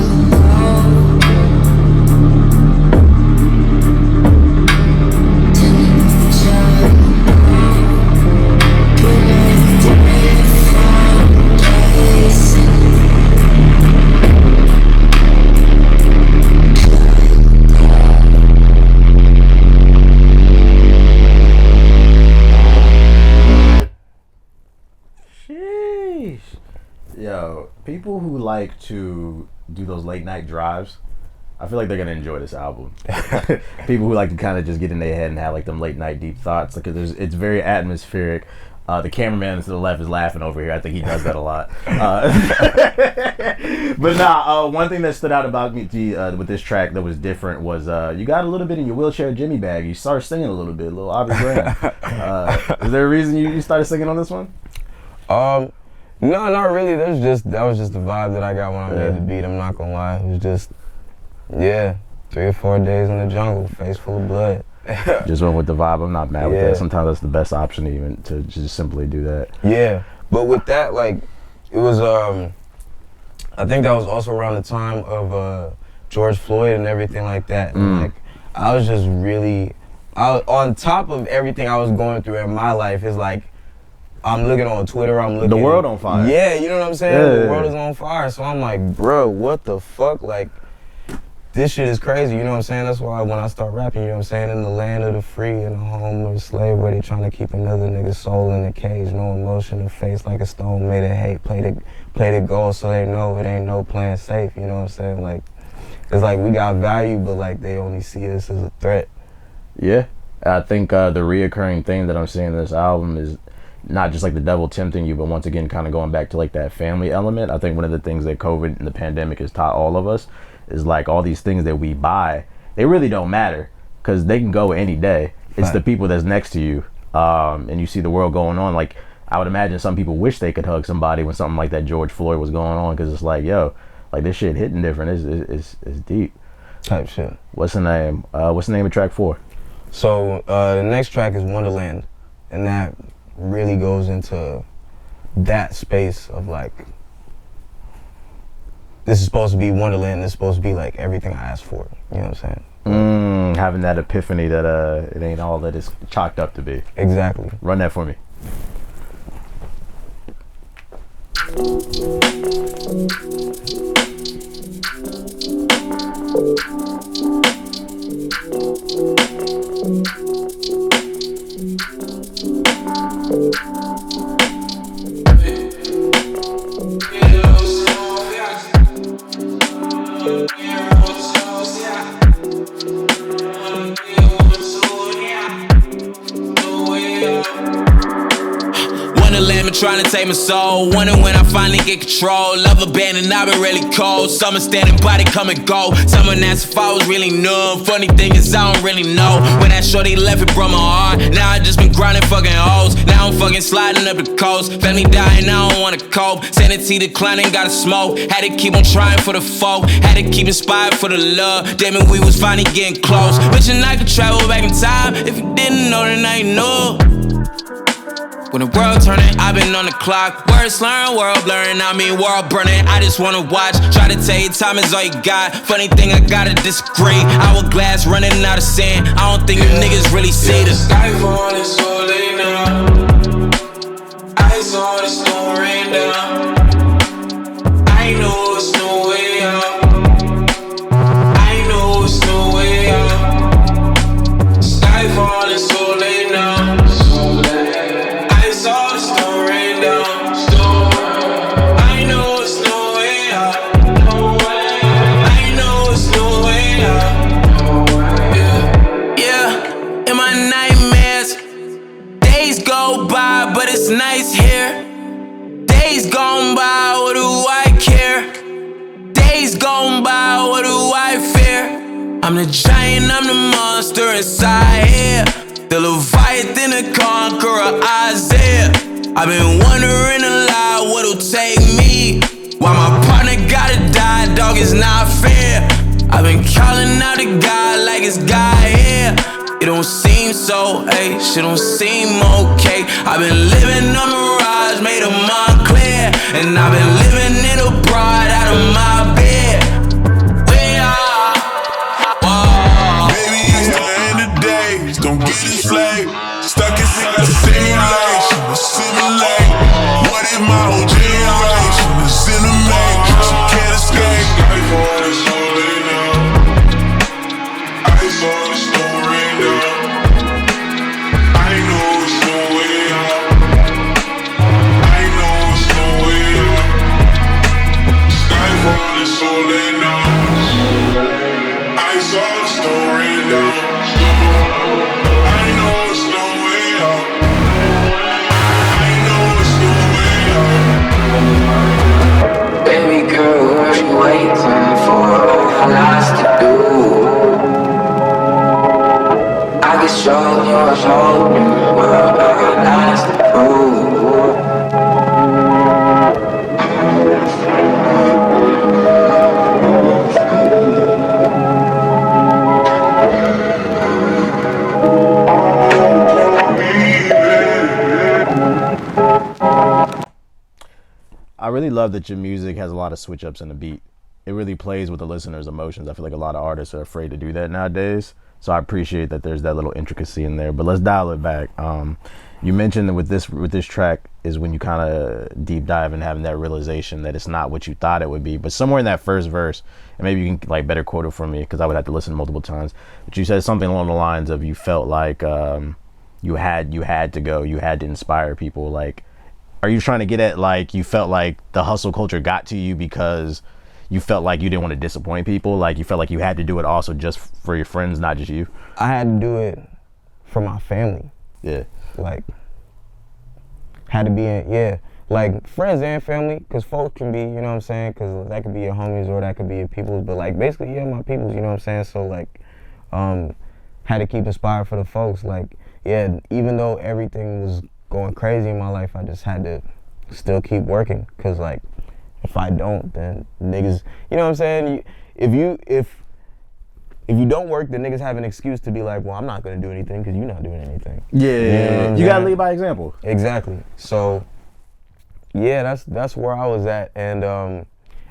Sheesh. Yo, people who like to do those late night drives, I feel like they're gonna enjoy this album. People who like to kind of just get in their head and have like them late night deep thoughts, like it's very atmospheric. The cameraman to the left is laughing over here. I think he does that a lot. But nah, one thing that stood out about me with this track that was different was you got a little bit in your wheelchair Jimmy bag. You started singing a little bit, a little Aubrey Graham. Is there a reason you started singing on this one? No, not really. That was just the vibe that I got when I made the beat. I'm not gonna lie. It was just, 3 or 4 days in the jungle, face full of blood. Just went with the vibe. I'm not mad with that. Sometimes that's the best option, even to just simply do that. Yeah, but with that, like, it was. I think that was also around the time of George Floyd and everything like that. And like, I was just really, on top of everything I was going through in my life, is like, I'm looking on Twitter, the world on fire. Yeah, you know what I'm saying? The world is on fire. So I'm like, bro, what the fuck? Like, this shit is crazy, you know what I'm saying? That's why when I start rapping, you know what I'm saying? In the land of the free, in the home of the slave, where they trying to keep another nigga's soul in a cage, no emotion, a face like a stone made of hate, play the goal so they know it ain't no playing safe, you know what I'm saying? Like, it's like we got value, but like they only see us as a threat. Yeah, I think the reoccurring thing that I'm seeing in this album is not just like the devil tempting you, but once again kind of going back to like that family element. I think one of the things that COVID and the pandemic has taught all of us is like all these things that we buy, they really don't matter because they can go any day. It's the people that's next to you, and you see the world going on. Like I would imagine some people wish they could hug somebody when something like that George Floyd was going on, because it's like, yo, like this shit hitting different. It's deep. Type shit. What's the name? What's the name of track 4? So the next track is Wonderland, and that really goes into that space of like, this is supposed to be Wonderland, this is supposed to be like everything I asked for, you know what I'm saying? Having that epiphany that it ain't all that it's chalked up to be. Exactly. Run that for me. Wonderland been trying to take my soul. Wonder when I finally get control. Love abandoned, I've been really cold. Summer standing by, they come and go. Someone asked if I was really numb. Funny thing is I don't really know. When that shorty left, it broke my heart. Now I just been grinding fucking hoes. Now I'm fucking sliding up the coast. Family dying, I don't wanna cope. Sanity declining, gotta smoke. Had to keep on trying for the folk. Had to keep inspired for the love. Damn it, we was finally getting close. Wishing I could travel back in time. If you didn't know, then I know. When the world turning, I've been on the clock. Words slurring, world blurring, I mean world burning. I just wanna watch, try to tell you time is all you got. Funny thing, I gotta disagree. Hourglass running out of sand. I don't think you niggas really see the sky falling slowly now. Eyes on the storm rain down. I know it's no way out. I know it's no way out. Sky falling slowly now. It's nice here. Days gone by, what do I care? Days gone by, what do I fear? I'm the giant, I'm the monster inside here. The Leviathan, the conqueror, Isaiah. I've been wondering a lot what'll take me. Why my partner gotta die, dog, it's not fair. I've been calling out to God like it's God here. It don't seem so, ayy, shit don't seem okay. I've been living on mirage, made a mind clear. And I've been living in a bride out of my bed. We are, whoa. Baby, it's the end of days, don't get enslaved. Stuck inside a simulation, a simulate. What if my whole generation is in a matrix? You can't escape. I fall in slowly now. I saw the story now. I know it's no way out. I know it's no way out. Sky falling slowly now. I saw the story now. I know it's no way out. I know it's no way out. Baby girl, what you waiting for? Lots to do. I can show you a whole new world. I got lots to prove. I really love that your music has a lot of switch ups in the beat. It really plays with the listener's emotions. I feel like a lot of artists are afraid to do that nowadays. So I appreciate that there's that little intricacy in there. But let's dial it back. You mentioned that with this track is when you kind of deep dive and having that realization that it's not what you thought it would be. But somewhere in that first verse, and maybe you can like better quote it from me because I would have to listen multiple times. But you said something along the lines of you felt like you had to go, you had to inspire people. Like, are you trying to get at like you felt like the hustle culture got to you because you felt like you didn't want to disappoint people? Like you felt like you had to do it also just for your friends, not just you? I had to do it for my family. Yeah. Like, had to be like friends and family, because folk can be, you know what I'm saying, because that could be your homies or that could be your peoples, but like basically, yeah, my peoples, you know what I'm saying, so like, had to keep inspired for the folks, like, yeah, even though everything was going crazy in my life, I just had to still keep working, because like, if I don't, then niggas, you know what I'm saying, if you don't work, the niggas have an excuse to be like, well, I'm not gonna do anything because you're not doing anything. Yeah, you gotta lead by example. Exactly. So, yeah, that's where I was at, and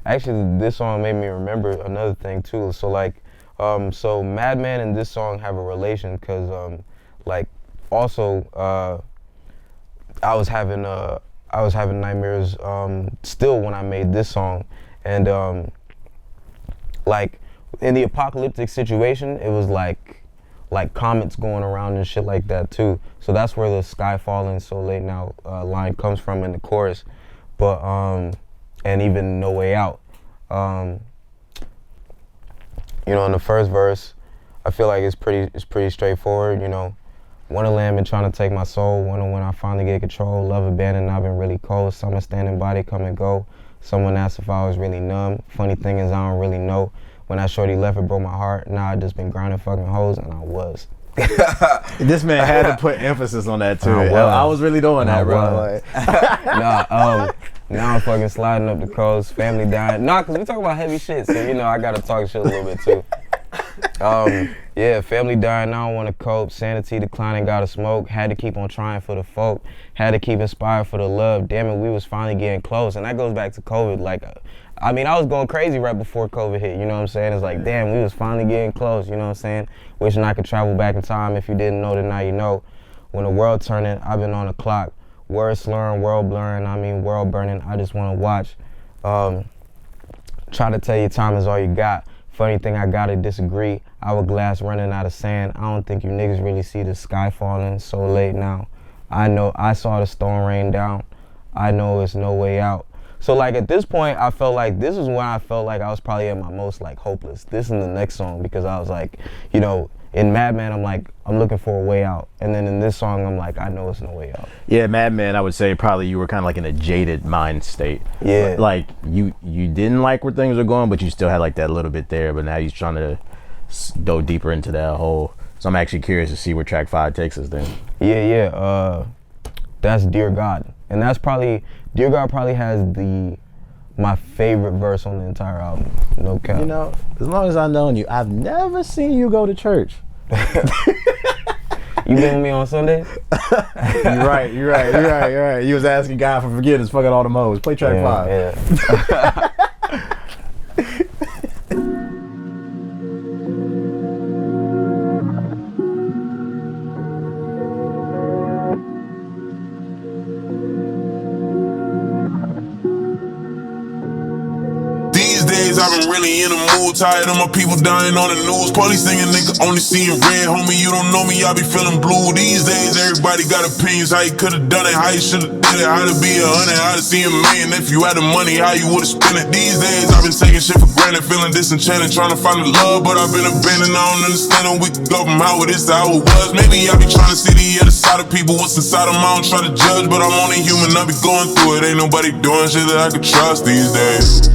actually, this song made me remember another thing too. So like, so Madman and this song have a relation because, like, also, I was having nightmares still when I made this song, and like. In the apocalyptic situation, it was like comets going around and shit like that too. So that's where the sky falling so late now line comes from in the chorus. But and even No Way Out. You know, in the first verse, I feel like it's pretty straightforward. You know, Wonderland been trying to take my soul. Wonder when I finally get control. Love abandoned, I've been really cold. Summer standing by, they come and go. Someone asked if I was really numb. Funny thing is I don't really know. When that shorty left, it broke my heart. Now I just been grinding fucking hoes, and I was. This man had to put emphasis on that too. I was really doing that, bro. Nah, now I'm fucking sliding up the coast, family dying. Nah, cause we talk about heavy shit, so you know I gotta talk shit a little bit too. Yeah, family dying, I don't wanna cope. Sanity declining, gotta smoke. Had to keep on trying for the folk. Had to keep inspired for the love. Damn it, we was finally getting close, and that goes back to COVID. Like, I mean, I was going crazy right before COVID hit, you know what I'm saying? It's like, damn, we was finally getting close, you know what I'm saying? Wishing I could travel back in time. If you didn't know, then now you know. When the world turning, I've been on the clock. Words slurring, world blurring, I mean, world burning. I just want to watch. Try to tell you time is all you got. Funny thing, I gotta disagree. Hourglass running out of sand. I don't think you niggas really see the sky falling so late now. I know, I saw the storm rain down. I know it's no way out. So like at this point, I felt like this is when I felt like I was probably at my most like hopeless. This and the next song, because I was like, you know, in Madman, I'm like, I'm looking for a way out. And then in this song, I'm like, I know it's no way out. Yeah, Madman, I would say probably you were kind of like in a jaded mind state. Yeah. Like you didn't like where things were going, but you still had like that little bit there, but now you're trying to go deeper into that hole. So I'm actually curious to see where track 5 takes us then. Yeah. That's Dear God. And that's probably, Dear God probably has my favorite verse on the entire album, no cap. You know, as long as I've known you, I've never seen you go to church. You been with me on Sundays? You're right. You was asking God for forgiveness, fucking all the modes. Play track 5. Yeah. I've been really in the mood, tired of my people dying on the news. Police singing, nigga, only seeing red. Homie, you don't know me, I be feeling blue. These days, everybody got opinions. How you could've done it, how you should've did it. How to be 100, how to see a million. If you had the money, how you would've spent it. These days, I've been taking shit for granted, feeling disenchanted, trying to find the love, but I've been abandoned. I don't understand how we can go from how it is to how it was. Maybe I be trying to see the other side of people, what's inside them. I don't try to judge, but I'm only human, I be going through it. Ain't nobody doing shit that I could trust these days.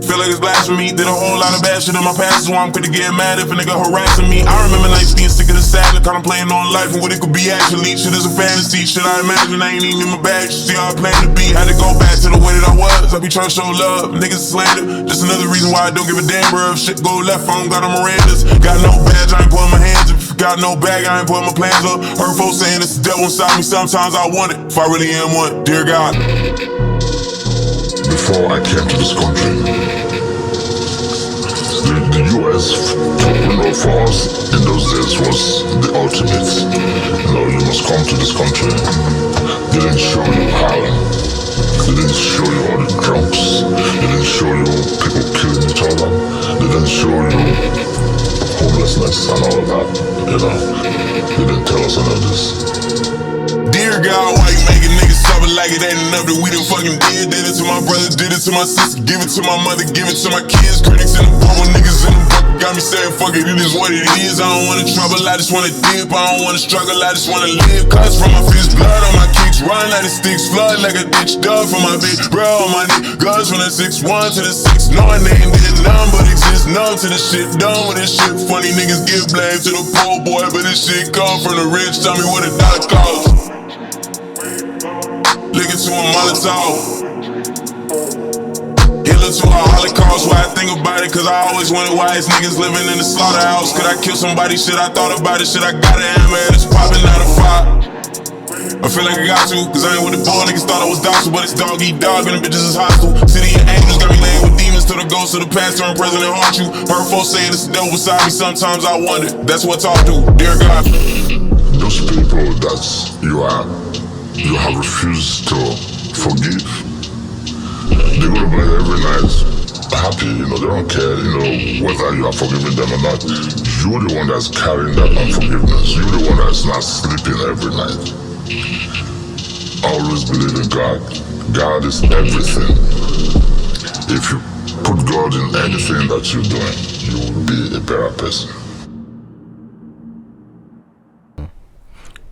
Feel like it's blasphemy. Did a whole lot of bad shit in my past, so I'm quick to get mad if a nigga harassing me. I remember nights being sick of the sadness, contemplating on life and what it could be actually. Shit is a fantasy, shit I imagine, I ain't even in my bag. See how I plan to be, had to go back to the way that I was. I be trying to show love, niggas slander. Just another reason why I don't give a damn, bro. If shit go left, I don't got on Miranda's. Got no badge, I ain't putting my hands up. Got no bag, I ain't putting my plans up. Heard folks saying it's the devil inside me, sometimes I want it. If I really am one, dear God. Before before I came to this country, the US, for us in those days was the ultimate. You must come to this country. They didn't show you Harlem. They didn't show you all the drunks. They didn't show you people killing each other. They didn't show you homelessness and all of that. They didn't tell us any of this. Dear God, why you making niggas suffer like it ain't enough that we done fucking did? Did it to my brother, did it to my sister, give it to my mother, give it to my kids. Critics in the bubble, niggas in the bucket got me saying fuck it, it is what it is. I don't wanna trouble, I just wanna dip. I don't wanna struggle, I just wanna live. Cuts from my fist, blood on my kicks, run like the sticks, flood like a ditch dug from my big bro on my niggas from the 6'1" to the 6'9". They ain't did none but exist numb to the shit done with this shit. Funny niggas give blame to the poor boy, but this shit come from the rich. Tell me what $1 costs. Looking to a Molotov, Hitler to a Holocaust. Why I think about it, cause I always wondered why these niggas living in the slaughterhouse. Could I kill somebody? Shit, I thought about it. Shit, I got a hammer and it's popping out of fire. I feel like I got to, cause I ain't with the ball. Niggas thought I was docile, but it's dog eat dog and the bitches is hostile. City of angels got me laying with demons till the ghost of the pastor and president haunt you. Heard folks saying it's the devil beside me. Sometimes I wonder, that's what talk do. Dear God, Those people that you have refused to forgive, they go to bed every night happy, they don't care, whether you are forgiving them or not. You're the one that's carrying that unforgiveness. You're the one that's not sleeping every night. Always believe in God. God is everything. If you put God in anything that you're doing, you will be a better person.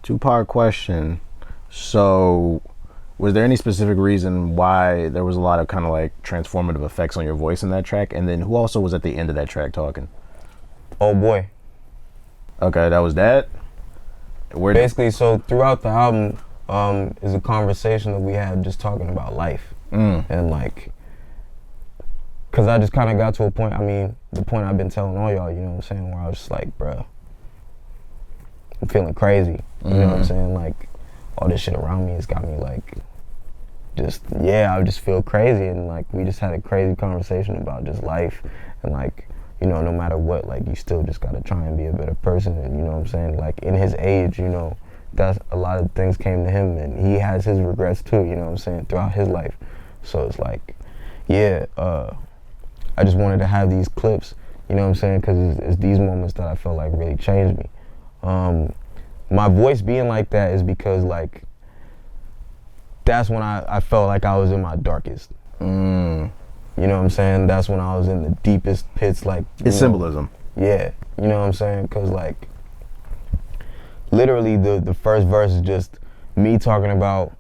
Two-part question. So, was there any specific reason why there was a lot of kind of like transformative effects on your voice in that track? And then who also was at the end of that track talking? Oh boy. Okay, that was that. Basically, so throughout the album is a conversation that we had just talking about life. And like, cause I just kind of got to a point, the point I've been telling all y'all, you know what I'm saying, where I was just like, bruh, I'm feeling crazy. You know what I'm saying? Like, all this shit around me has got me like, I just feel crazy. And like, we just had a crazy conversation about just life. And like, no matter what, like, you still just gotta try and be a better person. And you know what I'm saying? Like, in his age, that's a lot of things came to him and he has his regrets too, you know what I'm saying, throughout his life. So it's like, I just wanted to have these clips, you know what I'm saying, because it's these moments that I felt like really changed me. My voice being like that is because like, that's when I felt like I was in my darkest. You know what I'm saying? That's when I was in the deepest pits, like. It's symbolism. Yeah, you know what I'm saying? Because like, literally the first verse is just me talking about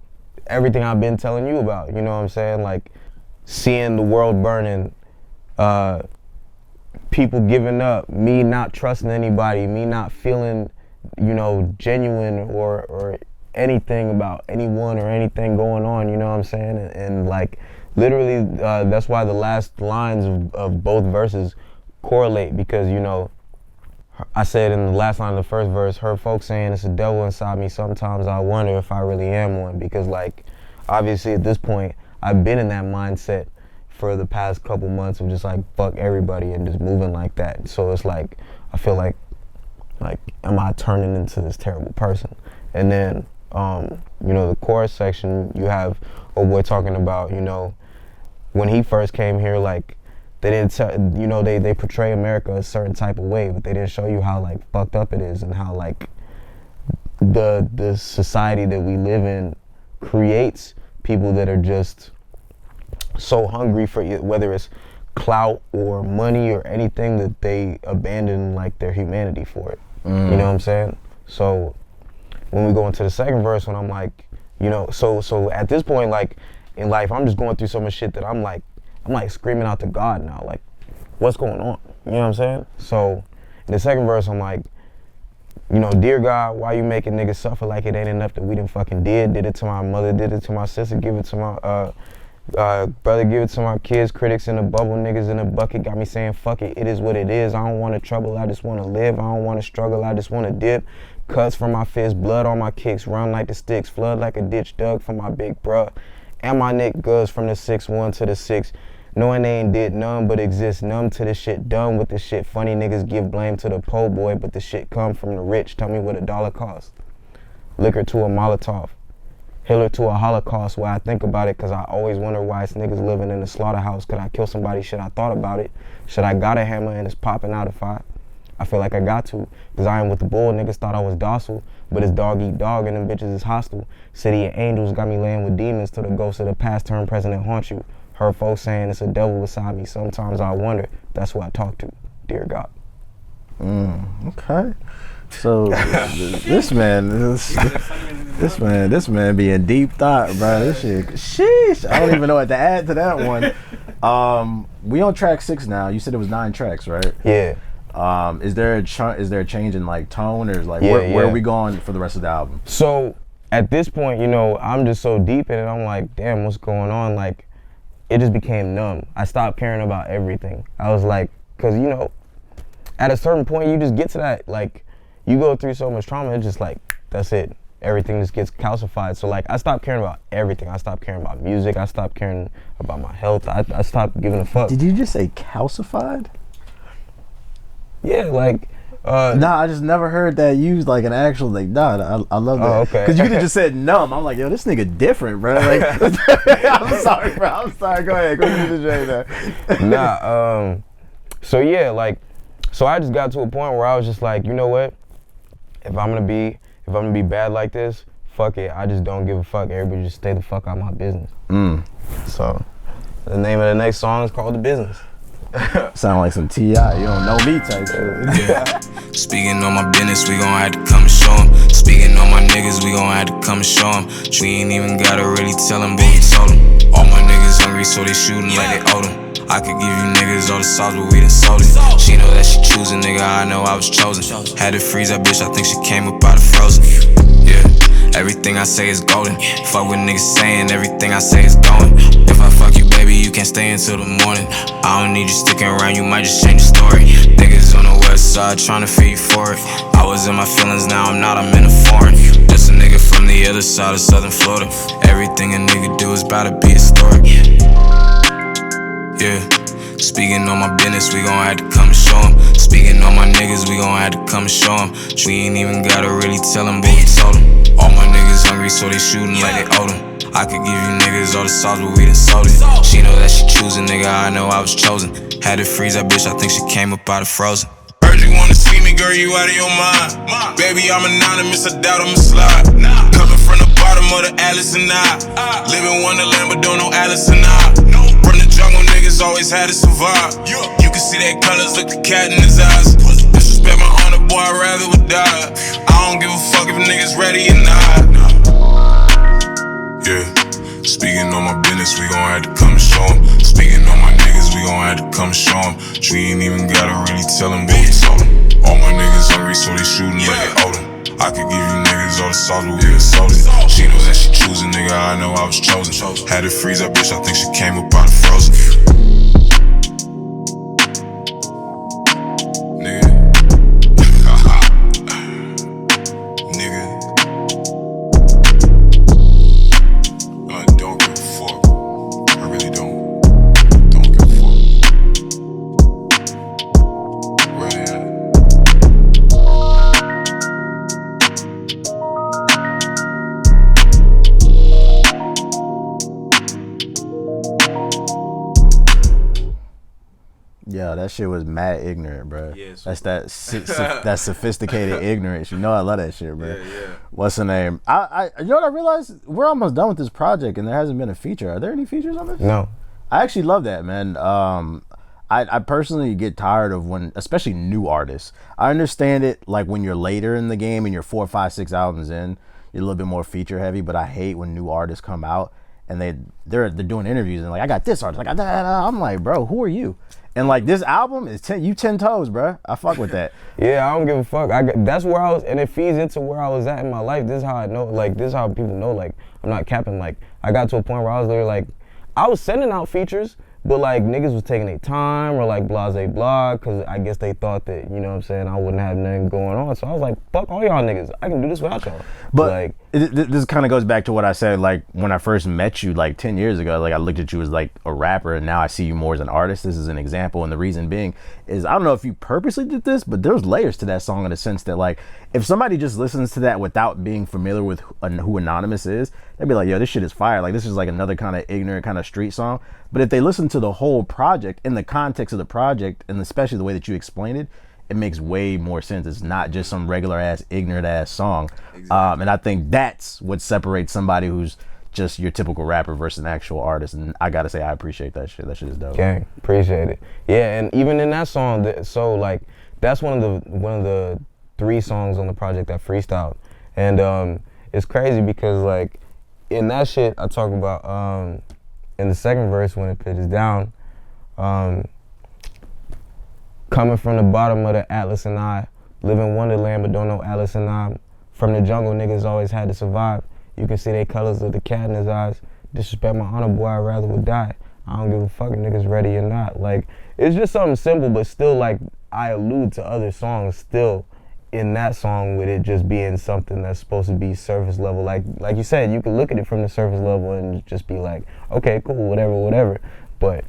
everything I've been telling you about, you know what I'm saying? Like, seeing the world burning, people giving up, me not trusting anybody, me not feeling, genuine or anything about anyone or anything going on, you know what I'm saying? And like, literally, that's why the last lines of both verses correlate, because, I said in the last line of the first verse, heard folks saying it's a devil inside me. Sometimes I wonder if I really am one, because like, obviously at this point, I've been in that mindset for the past couple months of just like, fuck everybody and just moving like that. So it's like, I feel like, am I turning into this terrible person? And then, the chorus section, you have a boy talking about, when he first came here, like, they didn't they portray America a certain type of way, but they didn't show you how like fucked up it is and how like the society that we live in creates people that are just so hungry for whether it's clout or money or anything, that they abandon like their humanity for it. You know what I'm saying? So when we go into the second verse, when I'm like, so at this point, like in life, I'm just going through so much shit that I'm like screaming out to God now, like, what's going on? You know what I'm saying? So in the second verse, I'm like, dear God, why you making niggas suffer like it ain't enough that we done fucking did it to my mother, did it to my sister, give it to my brother, give it to my kids, critics in the bubble, niggas in the bucket, got me saying fuck it, it is what it is. I don't want to trouble, I just want to live. I don't want to struggle, I just want to dip. Cuts from my fist, blood on my kicks, run like the sticks, flood like a ditch dug for my big bruh. And my niggas from the 6'1" to the 6. Knowing they ain't did none but exist, numb to the shit, done with the shit. Funny niggas give blame to the po' boy, but the shit come from the rich. Tell me what $1 costs. Liquor to a Molotov. Hitler to a Holocaust. Where I think about it, cause I always wonder why it's niggas living in the slaughterhouse. Could I kill somebody? Should I thought about it? Should I got a hammer and it's popping out if I feel like I got to. Cause I ain't with the bull, niggas thought I was docile. But it's dog eat dog and them bitches is hostile. City of angels got me laying with demons till the ghost of the past turn present haunt you. Heard folks saying it's a devil beside me. Sometimes I wonder, that's who I talk to, dear God. Okay. So this man be in deep thought, bro. This shit, sheesh. I don't even know what to add to that one. We on track 6 now. You said it was 9 tracks, right? Yeah. Is there a change in like tone, or is like where are we going for the rest of the album? So at this point, you know, I'm just so deep in it. I'm like, damn, what's going on? Like, it just became numb. I stopped caring about everything. I was like, cause you know, at a certain point, you just get to that, like, you go through so much trauma, it's just like, that's it. Everything just gets calcified. So like, I stopped caring about everything. I stopped caring about music. I stopped caring about my health. I stopped giving a fuck. Did you just say calcified? Yeah, like, nah, I just never heard that used like an actual, like, nah, I love that. Oh, okay. Cause you could have just said numb. I'm like, yo, this nigga different, bro. Like, I'm sorry, bro. I'm sorry. Go ahead. Go ahead and that. Nah, so yeah, like, so I just got to a point where I was just like, you know what? If I'm gonna be bad like this, fuck it. I just don't give a fuck. Everybody just stay the fuck out of my business. So, the name of the next song is called The Business. Sound like some T.I. You don't know me type shit. Yeah. Speaking on my business, we gon' have to come and show 'em. Speaking on my niggas, we gon' have to come and show 'em. We ain't even gotta really tell 'em, but we told 'em. All my niggas hungry, so they shootin' like they owe 'em. I could give you niggas all the sauce, but we done sold it. She know that she choosing, nigga, I know I was chosen. Had to freeze that bitch, I think she came up out of frozen. Yeah, everything I say is golden. Fuck what niggas saying, everything I say is going. If I fuck you, baby, you can't stay until the morning. I don't need you sticking around, you might just change the story. Niggas on the west side tryna feed for it. I was in my feelings, now I'm not, I'm in a foreign. Just a nigga from the other side of Southern Florida. Everything a nigga do is bout to be historic. Yeah, speaking on my business, we gon' have to come and show 'em. Speaking on my niggas, we gon' have to come and show 'em. We ain't even gotta really tell 'em, but we told 'em. All my niggas hungry, so they shootin' like they owe 'em. I could give you niggas all the sauce, but we done sold it. She know that she choosing, nigga, I know I was chosen. Had to freeze that bitch, I think she came up out of frozen. Heard you wanna see me, girl, you out of your mind. Baby, I'm anonymous, I doubt I'ma slide. Coming from the bottom of the Alice and I. Living Wonderland, but don't know Alice and I. From the jungle, niggas always had to survive. You can see that colors, look the cat in his eyes. Disrespect my honor, boy, I'd rather would die. I don't give a fuck if niggas ready or not. Yeah, speaking on my business, we gon' have to come and show 'em. Speaking on my niggas, we gon' have to come and show 'em. We ain't even gotta really tell 'em, but we told 'em. All my niggas hungry, so they shootin' like they owe 'em. I could give you niggas all the sauce, but we done sold it. She know that she choosing, nigga, I know I was chosen. Had to freeze that bitch, I think she came up out of frozen. Nigga. Nigga. I don't give a fuck. I really don't. Don't give a fuck. Where they at? Yeah, that shit was mad ignorant, bro. Yeah, that's that sophisticated ignorance. You know I love that shit, bro. Yeah. What's the name? I you know what I realized? We're almost done with this project, and there hasn't been a feature. Are there any features on this? No. I actually love that, man. I personally get tired of when, especially new artists. I understand it, like when you're later in the game and you're 4, 5, 6 albums in, you're a little bit more feature heavy. But I hate when new artists come out and they're doing interviews and like, I got this artist, like I'm like, bro, who are you? And like this album is 10 toes, bro. I fuck with that. Yeah, I don't give a fuck. That's where I was, and it feeds into where I was at in my life. This is how I know, like, this is how people know, like, I'm not capping. Like, I got to a point where I was literally like, I was sending out features, but like niggas was taking their time or like blase blah, cause I guess they thought that, you know what I'm saying, I wouldn't have nothing going on. So I was like, fuck all y'all niggas. I can do this without y'all. But like, this kind of goes back to what I said, like when I first met you like 10 years ago, like I looked at you as like a rapper, and now I see you more as an artist. This is an example, and the reason being is I don't know if you purposely did this, but there's layers to that song in the sense that like if somebody just listens to that without being familiar with who Anonymous is, they'd be like, yo, this shit is fire. Like this is like another kind of ignorant kind of street song. But if they listen to the whole project in the context of the project, and especially the way that you explain it, it makes way more sense. It's not just some regular ass ignorant ass song. Exactly. And I think that's what separates somebody who's just your typical rapper versus an actual artist. And I gotta say, I appreciate that shit. That shit is dope. Okay, appreciate it. Yeah, and even in that song, so like that's one of the 3 songs on the project I freestyled. And it's crazy because like in that shit I talk about in the second verse when it pitches down, coming from the bottom of the Atlas and I, live in Wonderland but don't know Alice and I. From the jungle, niggas always had to survive. You can see they colors of the cat in his eyes. Disrespect my honor, boy, I'd rather would die. I don't give a fuck if niggas ready or not. Like, it's just something simple, but still, like, I allude to other songs still in that song with it just being something that's supposed to be surface level. Like you said, you can look at it from the surface level and just be like, okay, cool, whatever. But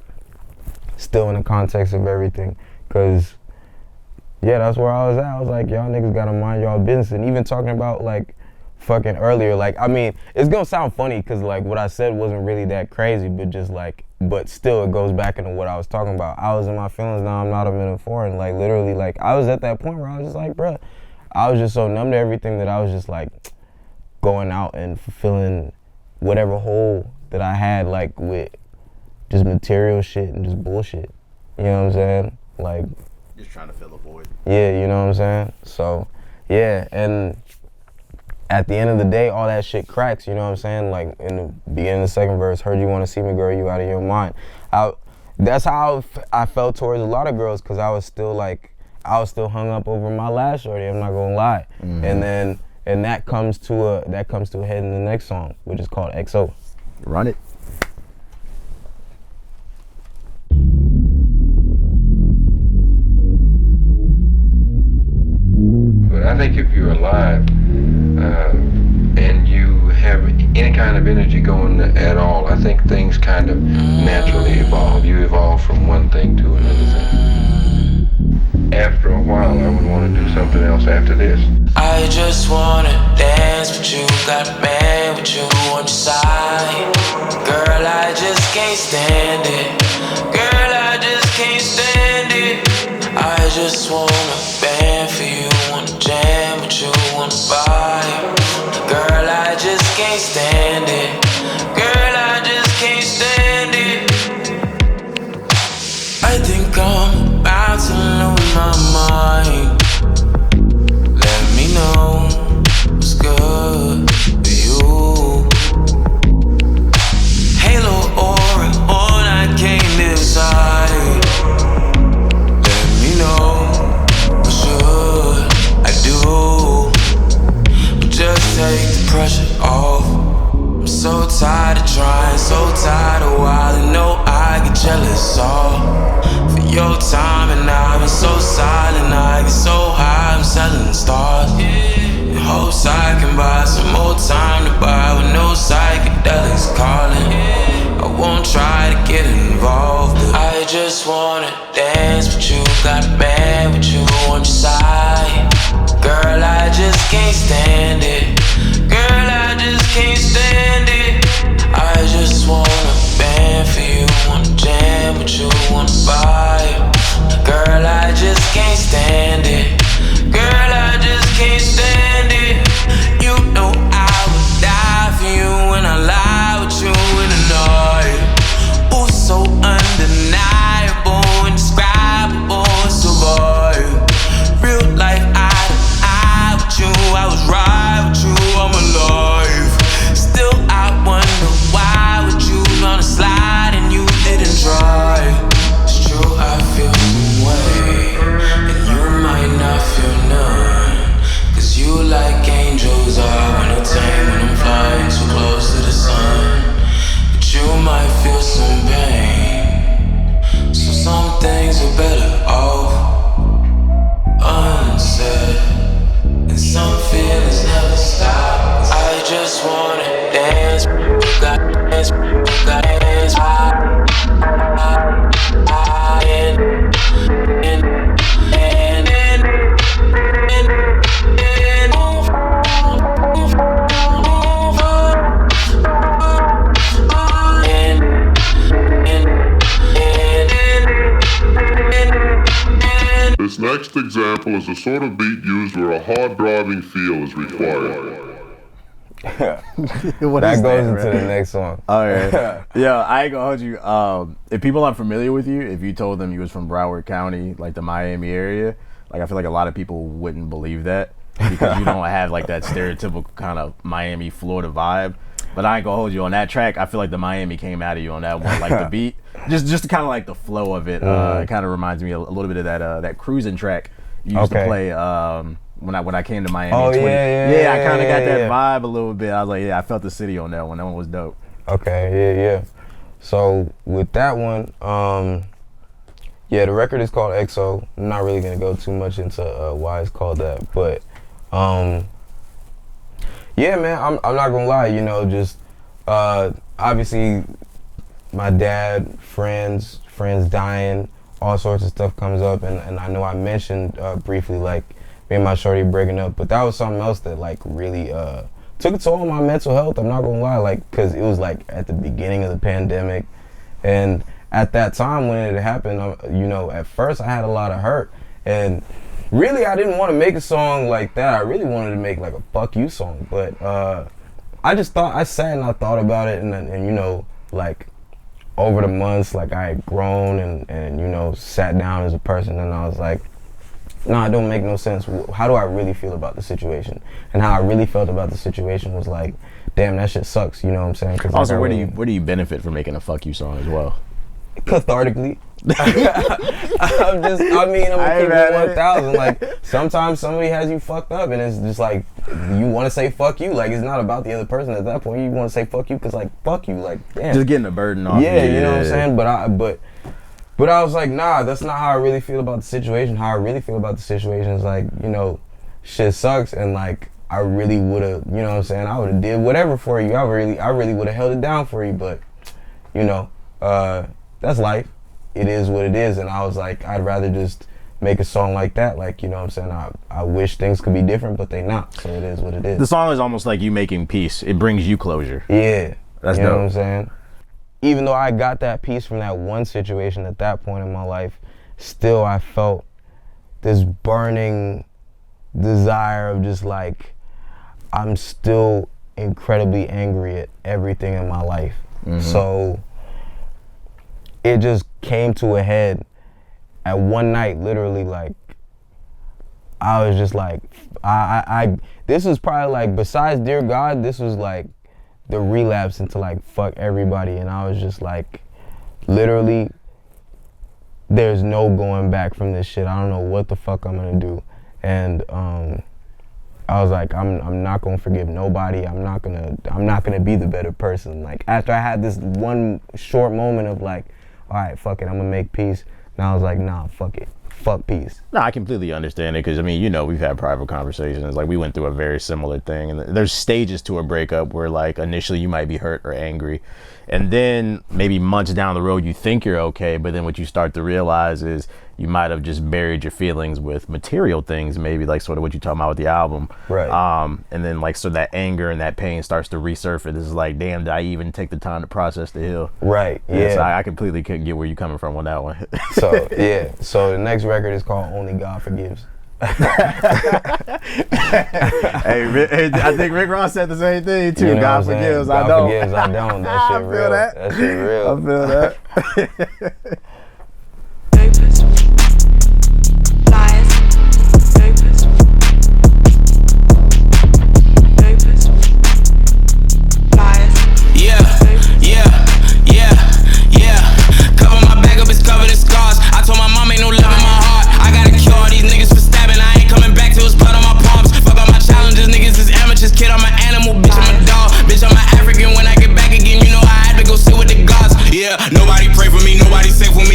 still in the context of everything. Cause yeah, that's where I was at. I was like, y'all niggas gotta mind y'all business. And even talking about like fucking earlier, like, I mean, it's gonna sound funny cause like what I said wasn't really that crazy, but just like, but still it goes back into what I was talking about. I was in my feelings, now I'm not a minute foreign. Like literally, like I was at that point where I was just like, bruh, I was just so numb to everything that I was just like going out and fulfilling whatever hole that I had like with just material shit and just bullshit. You know what I'm saying? Like, just trying to fill a void. Yeah, you know what I'm saying? So, yeah, and at the end of the day, all that shit cracks, you know what I'm saying? Like, in the beginning of the second verse, heard you want to see me, girl, you out of your mind. That's how I felt towards a lot of girls, because I was still hung up over my last shorty, I'm not gonna lie. Mm-hmm. And that comes to a head in the next song, which is called XO. Run it. But I think if you're alive and you have any kind of energy going at all, I think things kind of naturally evolve. You evolve from one thing to another thing. After a while, I would want to do something else after this. I just wanna dance with you, got a man with you on your side. Girl, I just can't stand it. Girl, I just can't stand it. I just wanna band for you, wanna jam with you, wanna vibe. Girl, I just can't stand it. Girl, I just can't stand it. I think I'm about to lose my mind. Let me know what's good for you. Halo aura on, I can't decide. Let me know what should I do. But just take the pressure off. I'm so tired of trying, so tired of wilding. No, I get jealous all for your time, and I've been so silent. I get so high, I'm selling stars in hopes I can buy some more time to buy with no psychedelics calling. I won't try to get involved, but I just wanna dance with you, got a man with you on your side. Girl, I just can't stand it. Girl, I just can't stand it. I just wanna band for you, wanna jam with you, wanna vibe. Girl, I just can't stand it. Girl, I just can't stand it. You know I would die for you when I lie with you in the night. Oh, so undeniable, indescribable, survive. Real life eye to eye with you, I was right with you, I'm alive. Still I wonder why would you on a slide and you didn't try. It's true. next example is the sort of beat used where a hard driving feel is required. That goes into the next song. All right. Yeah, I ain't gonna hold you. If people aren't familiar with you, if you told them you was from Broward County, like the Miami area, like I feel like a lot of people wouldn't believe that because you don't have like that stereotypical kind of Miami, Florida vibe. But I ain't gonna hold you on that track. I feel like the Miami came out of you on that one, like the beat, just kind of like the flow of it. It kind of reminds me a little bit of that cruising track you used to play when I came to Miami. Oh, yeah. I kind of got that vibe a little bit. I was like, yeah, I felt the city on that one. That one was dope. Okay, yeah. So with that one, the record is called XO. I'm not really gonna go too much into why it's called that, but yeah, man, I'm not gonna lie, you know, just obviously my dad, friends dying, all sorts of stuff comes up, and I know I mentioned briefly like me and my shorty breaking up, but that was something else that like really took a toll on my mental health. I'm not gonna lie, like, cause it was like at the beginning of the pandemic, and at that time when it happened, you know, at first I had a lot of hurt, and really, I didn't want to make a song like that. I really wanted to make like a fuck you song, but I sat and I thought about it, and you know, like over the months, like I had grown and you know, sat down as a person, and I was like, nah, it don't make no sense. How do I really feel about the situation? And how I really felt about the situation was like, damn, that shit sucks. You know what I'm saying? Also, where do you benefit from making a fuck you song as well? Cathartically. I'm gonna keep it 1,000. Like, sometimes somebody has you fucked up, and it's just like you want to say fuck you. Like, it's not about the other person at that point. You want to say fuck you because, like, fuck you. Like, damn. Just getting the burden off. Yeah, you know what I'm saying. But I was like, nah, that's not how I really feel about the situation. How I really feel about the situation is like, you know, shit sucks, and like I really would have, you know what I'm saying. I would have did whatever for you. I really would have held it down for you. But you know, that's life. It is what it is, and I was like, I'd rather just make a song like that. Like, you know what I'm saying? I wish things could be different, but they not, so it is what it is. The song is almost like you making peace. It brings you closure. Yeah. That's you know dope. what I'm saying? Even though I got that peace from that one situation at that point in my life, still I felt this burning desire of just like, I'm still incredibly angry at everything in my life. Mm-hmm. So it just came to a head at one night, literally. Like, I was just like, this was probably like, besides Dear God, this was like the relapse into like fuck everybody. And I was just like, literally, there's no going back from this shit. I don't know what the fuck I'm gonna do. And I was like, I'm not gonna forgive nobody. I'm not gonna be the better person. Like, after I had this one short moment of like, all right, fuck it, I'm gonna make peace. And I was like, nah, fuck it. Fuck peace. No, I completely understand it, because I mean, you know, we've had private conversations. Like, we went through a very similar thing, and there's stages to a breakup where like initially you might be hurt or angry, and then maybe months down the road you think you're okay, but then what you start to realize is you might have just buried your feelings with material things, maybe like sort of what you're talking about with the album. Right. And then like, so that anger and that pain starts to resurface. It's like, damn, did I even take the time to process the heal? Right. Yeah. So I completely couldn't get where you're coming from on that one. So yeah. So the next record is called Only God Forgives. Hey, I think Rick Ross said the same thing too. You know God forgives, I don't. God forgives, I don't. That shit real. That shit real. I feel that. Nobody pray for me, nobody safe for me.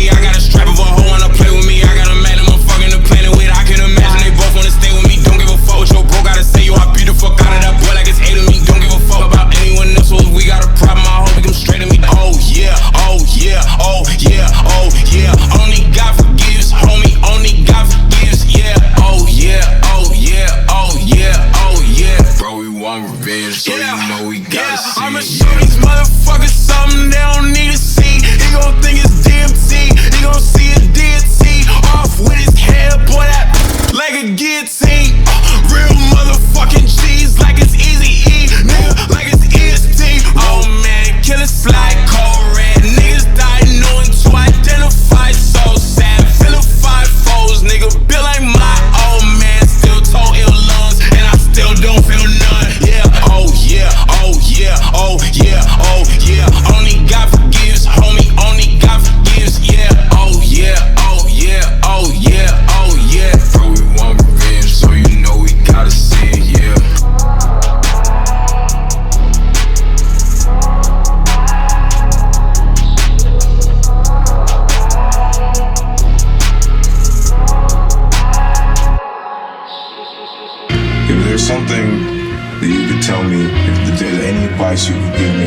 advice you could give me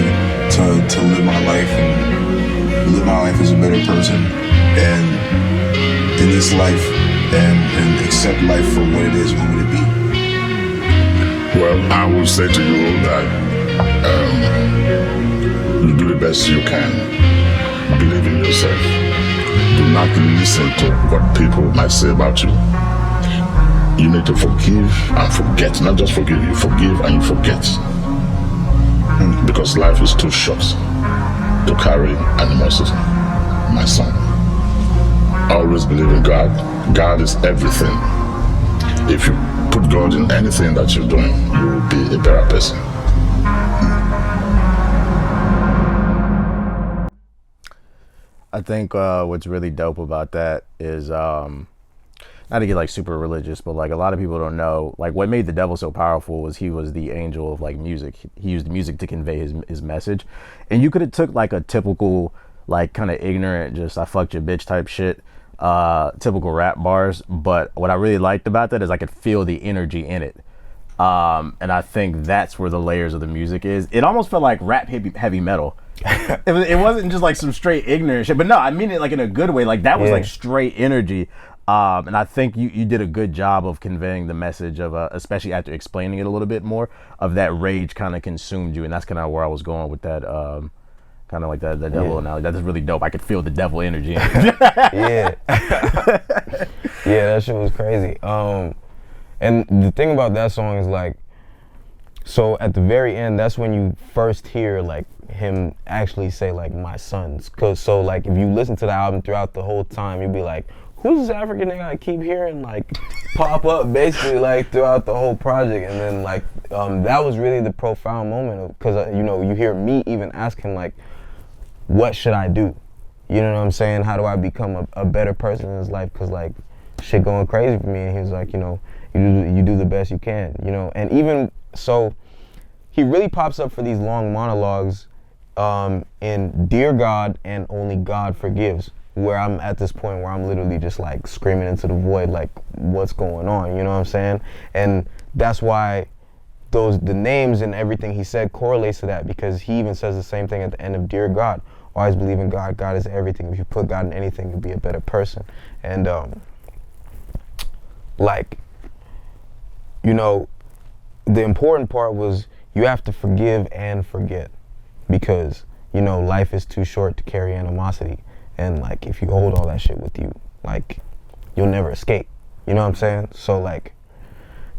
to live my life and live my life as a better person and in this life and accept life for what it is, what would it be? Well, I will say to you that you do the best you can. Believe in yourself. Do not listen to what people might say about you. You need to forgive and forget. Not just forgive, you forgive and you forget. Because life is too short to carry animosity, my son. Always believe in God. God is everything. If you put God in anything that you're doing, you will be a better person. I think what's really dope about that is not to get like super religious, but like a lot of people don't know, like what made the devil so powerful was he was the angel of like music. He used music to convey his message, and you could have took like a typical like kind of ignorant, just I fucked your bitch type shit, typical rap bars. But what I really liked about that is I could feel the energy in it, and I think that's where the layers of the music is. It almost felt like rap heavy metal. It wasn't just like some straight ignorant shit, but no, I mean it like in a good way. Like that was like straight energy. And I think you did a good job of conveying the message of, especially after explaining it a little bit more, of that rage kind of consumed you. And that's kind of where I was going with that, kind of like that devil analogy. That's really dope. I could feel the devil energy in it. Yeah. Yeah, that shit was crazy. And the thing about that song is like, so at the very end, that's when you first hear like him actually say like my sons. Cause so like if you listen to the album throughout the whole time, you'd be like, who's this African nigga I keep hearing like pop up basically like throughout the whole project? And then like that was really the profound moment because you know, you hear me even ask him like, what should I do? You know what I'm saying? How do I become a better person in his life? Cause like shit going crazy for me. And he was like, you know, you do the best you can, you know? And even so, he really pops up for these long monologues in Dear God and Only God Forgives, where I'm at this point where I'm literally just like screaming into the void like what's going on, you know what I'm saying? And that's why the names and everything he said correlates to that, because he even says the same thing at the end of Dear God. Always believe in God. God is everything. If you put God in anything, you'll be a better person. And like, you know, the important part was you have to forgive and forget, because, you know, life is too short to carry animosity. And like, if you hold all that shit with you, like, you'll never escape. You know what I'm saying? So like,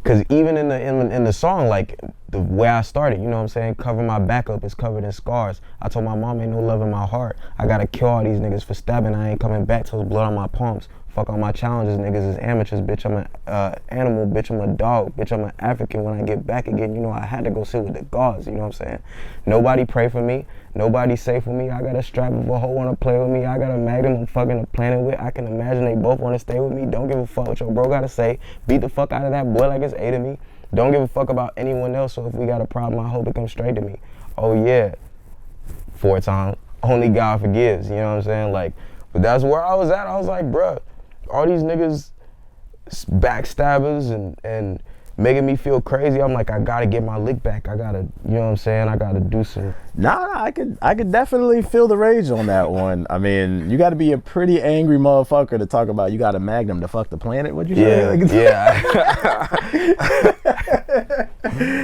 cause even in the song, like the way I started, you know what I'm saying? Cover my back up, it's covered in scars. I told my mom ain't no love in my heart. I gotta kill all these niggas for stabbing. I ain't coming back till there's blood on my palms. Fuck all my challenges, niggas is amateurs, bitch. I'm an animal, bitch. I'm a dog, bitch. I'm an African. When I get back again, you know, I had to go sit with the gods, you know what I'm saying? Nobody pray for me. Nobody safe for me. I got a strap if a hoe wanna play with me. I got a magnum I'm fucking a planet with. I can imagine they both wanna stay with me. Don't give a fuck what your bro gotta say. Beat the fuck out of that boy like it's 8 of me. Don't give a fuck about anyone else, so if we got a problem, I hope it comes straight to me. Oh yeah, 4 times. Only God forgives, you know what I'm saying? Like, but that's where I was at. I was like, bruh, all these niggas backstabbers and making me feel crazy. I'm like, I gotta get my lick back. I gotta, you know what I'm saying? I gotta do some. Nah, I could definitely feel the rage on that one. I mean, you gotta be a pretty angry motherfucker to talk about you got a magnum to fuck the planet. What'd you say? Yeah.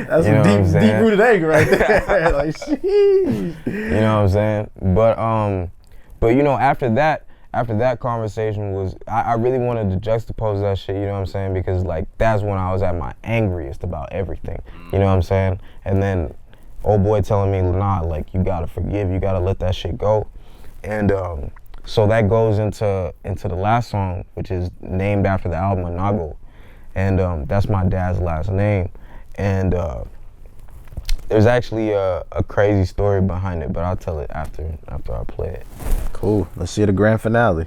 That's some deep rooted anger right there. Like, sheesh. You know what I'm saying? But you know, after that conversation was, I really wanted to juxtapose that shit, you know what I'm saying? Because like, that's when I was at my angriest about everything, you know what I'm saying? And then old boy telling me, nah, like, you gotta forgive, you gotta let that shit go. And so that goes into the last song, which is named after the album Anonymuz. And that's my dad's last name. And there's actually a crazy story behind it, but I'll tell it after I play it. Cool. Let's see the grand finale.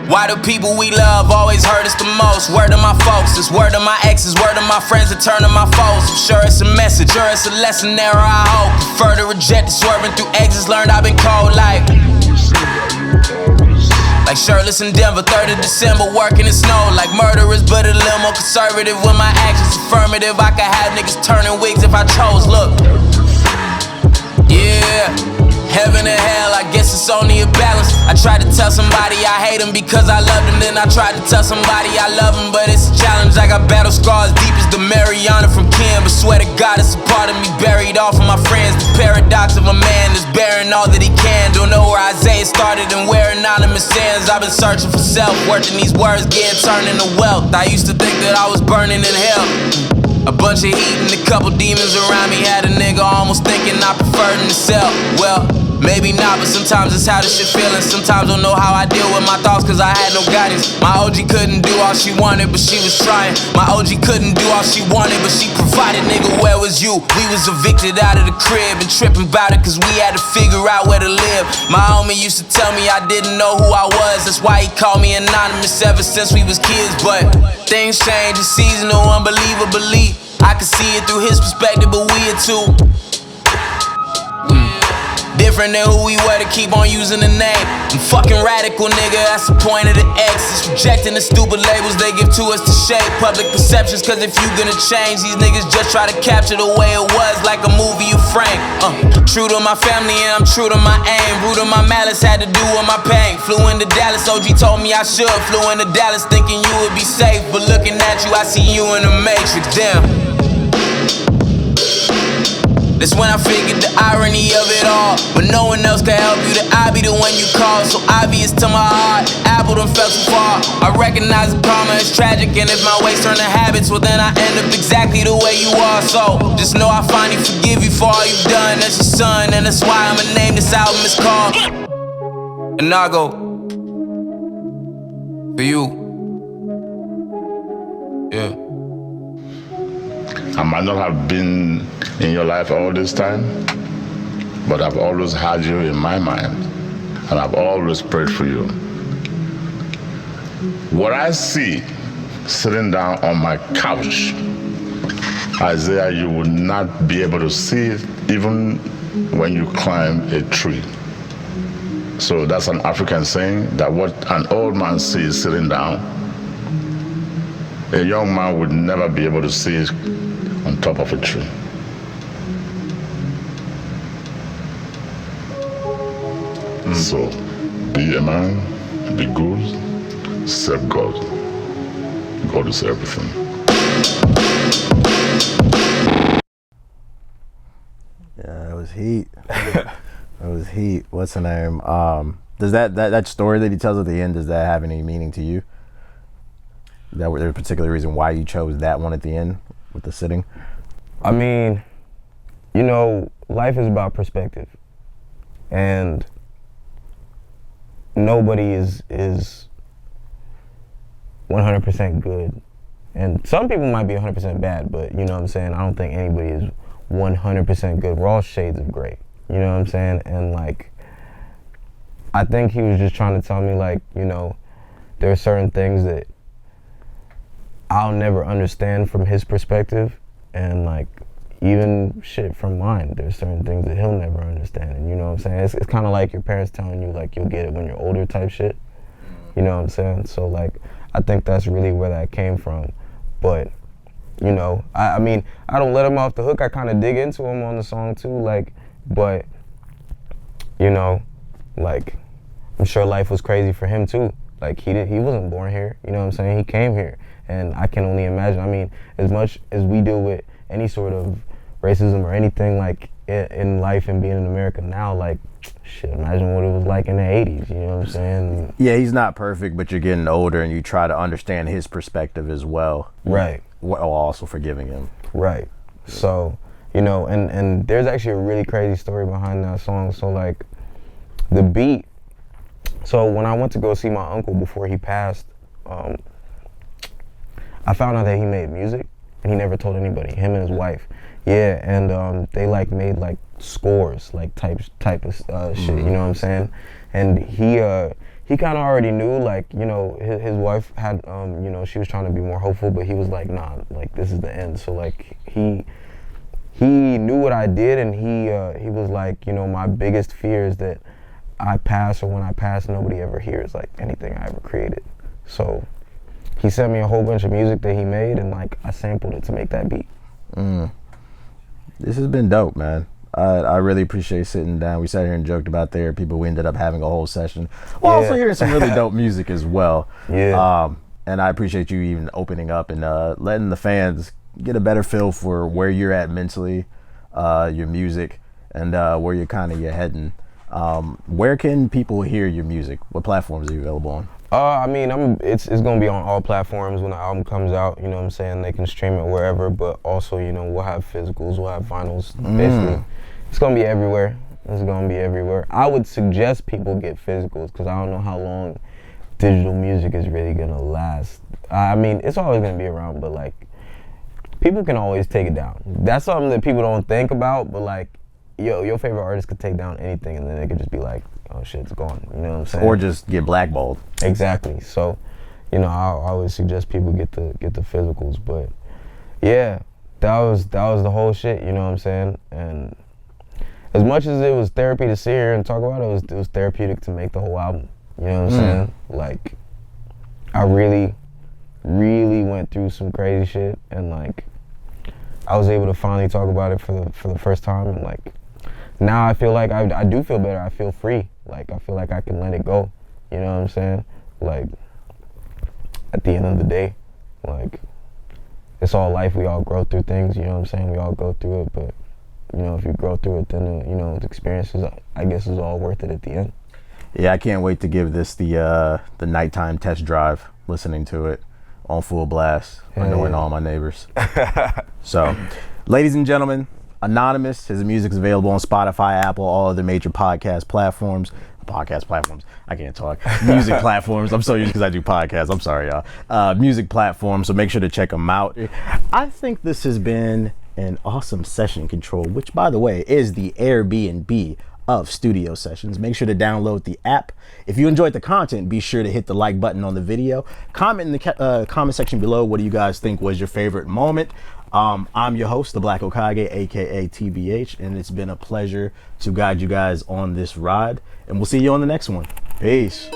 Why the people we love always hurt us the most. Word to my folks, it's word to my exes, word to my friends that turn to my foes. I'm sure it's a message, sure it's a lesson there, I hope. Prefer to reject it, swerving through exits, learned I've been cold like shirtless in Denver, 3rd of December, working in snow like murderers, but a little more conservative with my actions affirmative. I could have niggas turning wigs if I chose, look. Yeah, heaven and hell, I guess it's only a balance. I tried to tell somebody I hate them because I love them, then I tried to tell somebody I love them, but it's a challenge. I got battle scars deep as the Mariana from Kim, but swear to God it's a part of me buried off of my friends. The paradox of a man that's bearing all that he can. Don't know where Isaiah started and where Anonymuz ends. I've been searching for self, working these words, getting turned into wealth. I used to think that I was burning in hell. A bunch of heat and a couple demons around me had a nigga almost thinking I preferred him to sell. Well, maybe not, but sometimes it's how this shit feeling. Sometimes don't know how I deal with my thoughts cause I had no guidance. My OG couldn't do all she wanted, but she was trying. My OG couldn't do all she wanted, but she provided. Nigga, where was you? We was evicted out of the crib and tripping about it cause we had to figure out where to live. My homie used to tell me I didn't know who I was, that's why he called me Anonymous ever since we was kids. But things change, it's seasonal, unbelievably. I can see it through his perspective, but we are too different than who we were to keep on using the name. I'm fucking radical, nigga, that's the point of the X. It's rejecting the stupid labels they give to us to shape public perceptions, cause if you gonna change, these niggas just try to capture the way it was like a movie you frame. True to my family and I'm true to my aim. Root of my malice had to do with my pain. Flew into Dallas, OG told me I should. Flew into Dallas thinking you would be safe, but looking at you, I see you in the Matrix, damn. That's when I figured the irony of it all. But no one else can help you, that I be the one you call. So obvious to my heart, Apple done fell too far. I recognize the karma is tragic, and if my ways turn to habits, well then I end up exactly the way you are. So just know I finally forgive you for all you've done. That's your son, and that's why I'ma name this album, it's called Anago. For you. Yeah. I might not have been in your life all this time, but I've always had you in my mind, and I've always prayed for you. What I see sitting down on my couch, Isaiah, you would not be able to see it even when you climb a tree. So that's an African saying that what an old man sees sitting down, a young man would never be able to see it on top of a tree. So, be a man, be good, serve God. God is everything. Yeah, that was heat. That was heat. What's the name? Does that story that he tells at the end, does that have any meaning to you? That was there a particular reason why you chose that one at the end with the sitting? I mean, you know, life is about perspective, and nobody is 100% good, and some people might be 100% bad, but you know what I'm saying, I don't think anybody is 100% good. We're all shades of gray, you know what I'm saying? And like, I think he was just trying to tell me, like, you know, there are certain things that I'll never understand from his perspective, and like, even shit from mine, there's certain things that he'll never understand. And you know what I'm saying? It's kind of like your parents telling you like you'll get it when you're older type shit. You know what I'm saying? So like, I think that's really where that came from. But you know, I mean, I don't let him off the hook. I kind of dig into him on the song too, like, but you know, like, I'm sure life was crazy for him too. Like, he wasn't born here, you know what I'm saying? He came here, and I can only imagine. I mean, as much as we deal with any sort of racism or anything like in life and being in America now, like, shit, imagine what it was like in the 80s, you know what I'm saying? Yeah, he's not perfect, but you're getting older and you try to understand his perspective as well. Right. While also forgiving him. Right. So, you know, and there's actually a really crazy story behind that song. So like, the beat, so when I went to go see my uncle before he passed, I found out that he made music and he never told anybody, him and his wife. Yeah, and they like made like scores, like type of shit, you know what I'm saying? And he he kind of already knew, like, you know, his wife had, you know, she was trying to be more hopeful, but he was like, nah, like, this is the end. So, like, he knew what I did, and he was like, you know, my biggest fear is that I pass, or when I pass, nobody ever hears, like, anything I ever created. So he sent me a whole bunch of music that he made, and, like, I sampled it to make that beat. This has been dope, man. I really appreciate sitting down. We sat here and joked about therapy, but we ended up having a whole session. We're also hearing some really dope music as well. Yeah. And I appreciate you even opening up and letting the fans get a better feel for where you're at mentally, your music, and where you're heading. Where can people hear your music? What platforms are you available on? I mean, it's gonna be on all platforms when the album comes out. You know what I'm saying? They can stream it wherever, but also, you know, we'll have physicals, we'll have vinyls. Basically, it's gonna be everywhere. It's gonna be everywhere. I would suggest people get physicals because I don't know how long digital music is really gonna last. I mean, it's always gonna be around, but like, people can always take it down. That's something that people don't think about, but like, your favorite artist could take down anything, and then it could just be like, oh shit, it's gone. You know what I'm saying? Or just get blackballed. Exactly. So, you know, I always suggest people get the physicals. But yeah, that was the whole shit. You know what I'm saying? And as much as it was therapy to sit here and talk about it, it was therapeutic to make the whole album. You know what I'm saying? Like, I really, really went through some crazy shit, and like, I was able to finally talk about it for the first time, and like, now I feel like I do feel better. I feel free. Like, I feel like I can let it go. You know what I'm saying? Like, at the end of the day, like, it's all life. We all grow through things. You know what I'm saying? We all go through it. But, you know, if you grow through it, then, you know, the experiences, I guess, is all worth it at the end. Yeah, I can't wait to give this the nighttime test drive, listening to it on full blast, annoying all my neighbors. So, ladies and gentlemen, Anonymuz. His music's available on Spotify, Apple, all other major podcast platforms. I can't talk. Music platforms. I'm so used because I do podcasts. I'm sorry, y'all. Music platforms. So make sure to check them out. I think this has been an awesome session control, which, by the way, is the Airbnb of studio sessions. Make sure to download the app. If you enjoyed the content, be sure to hit the like button on the video. Comment in the comment section below. What do you guys think was your favorite moment? I'm your host, The Black Hokage, aka TBH, and it's been a pleasure to guide you guys on this ride, and we'll see you on the next one. Peace.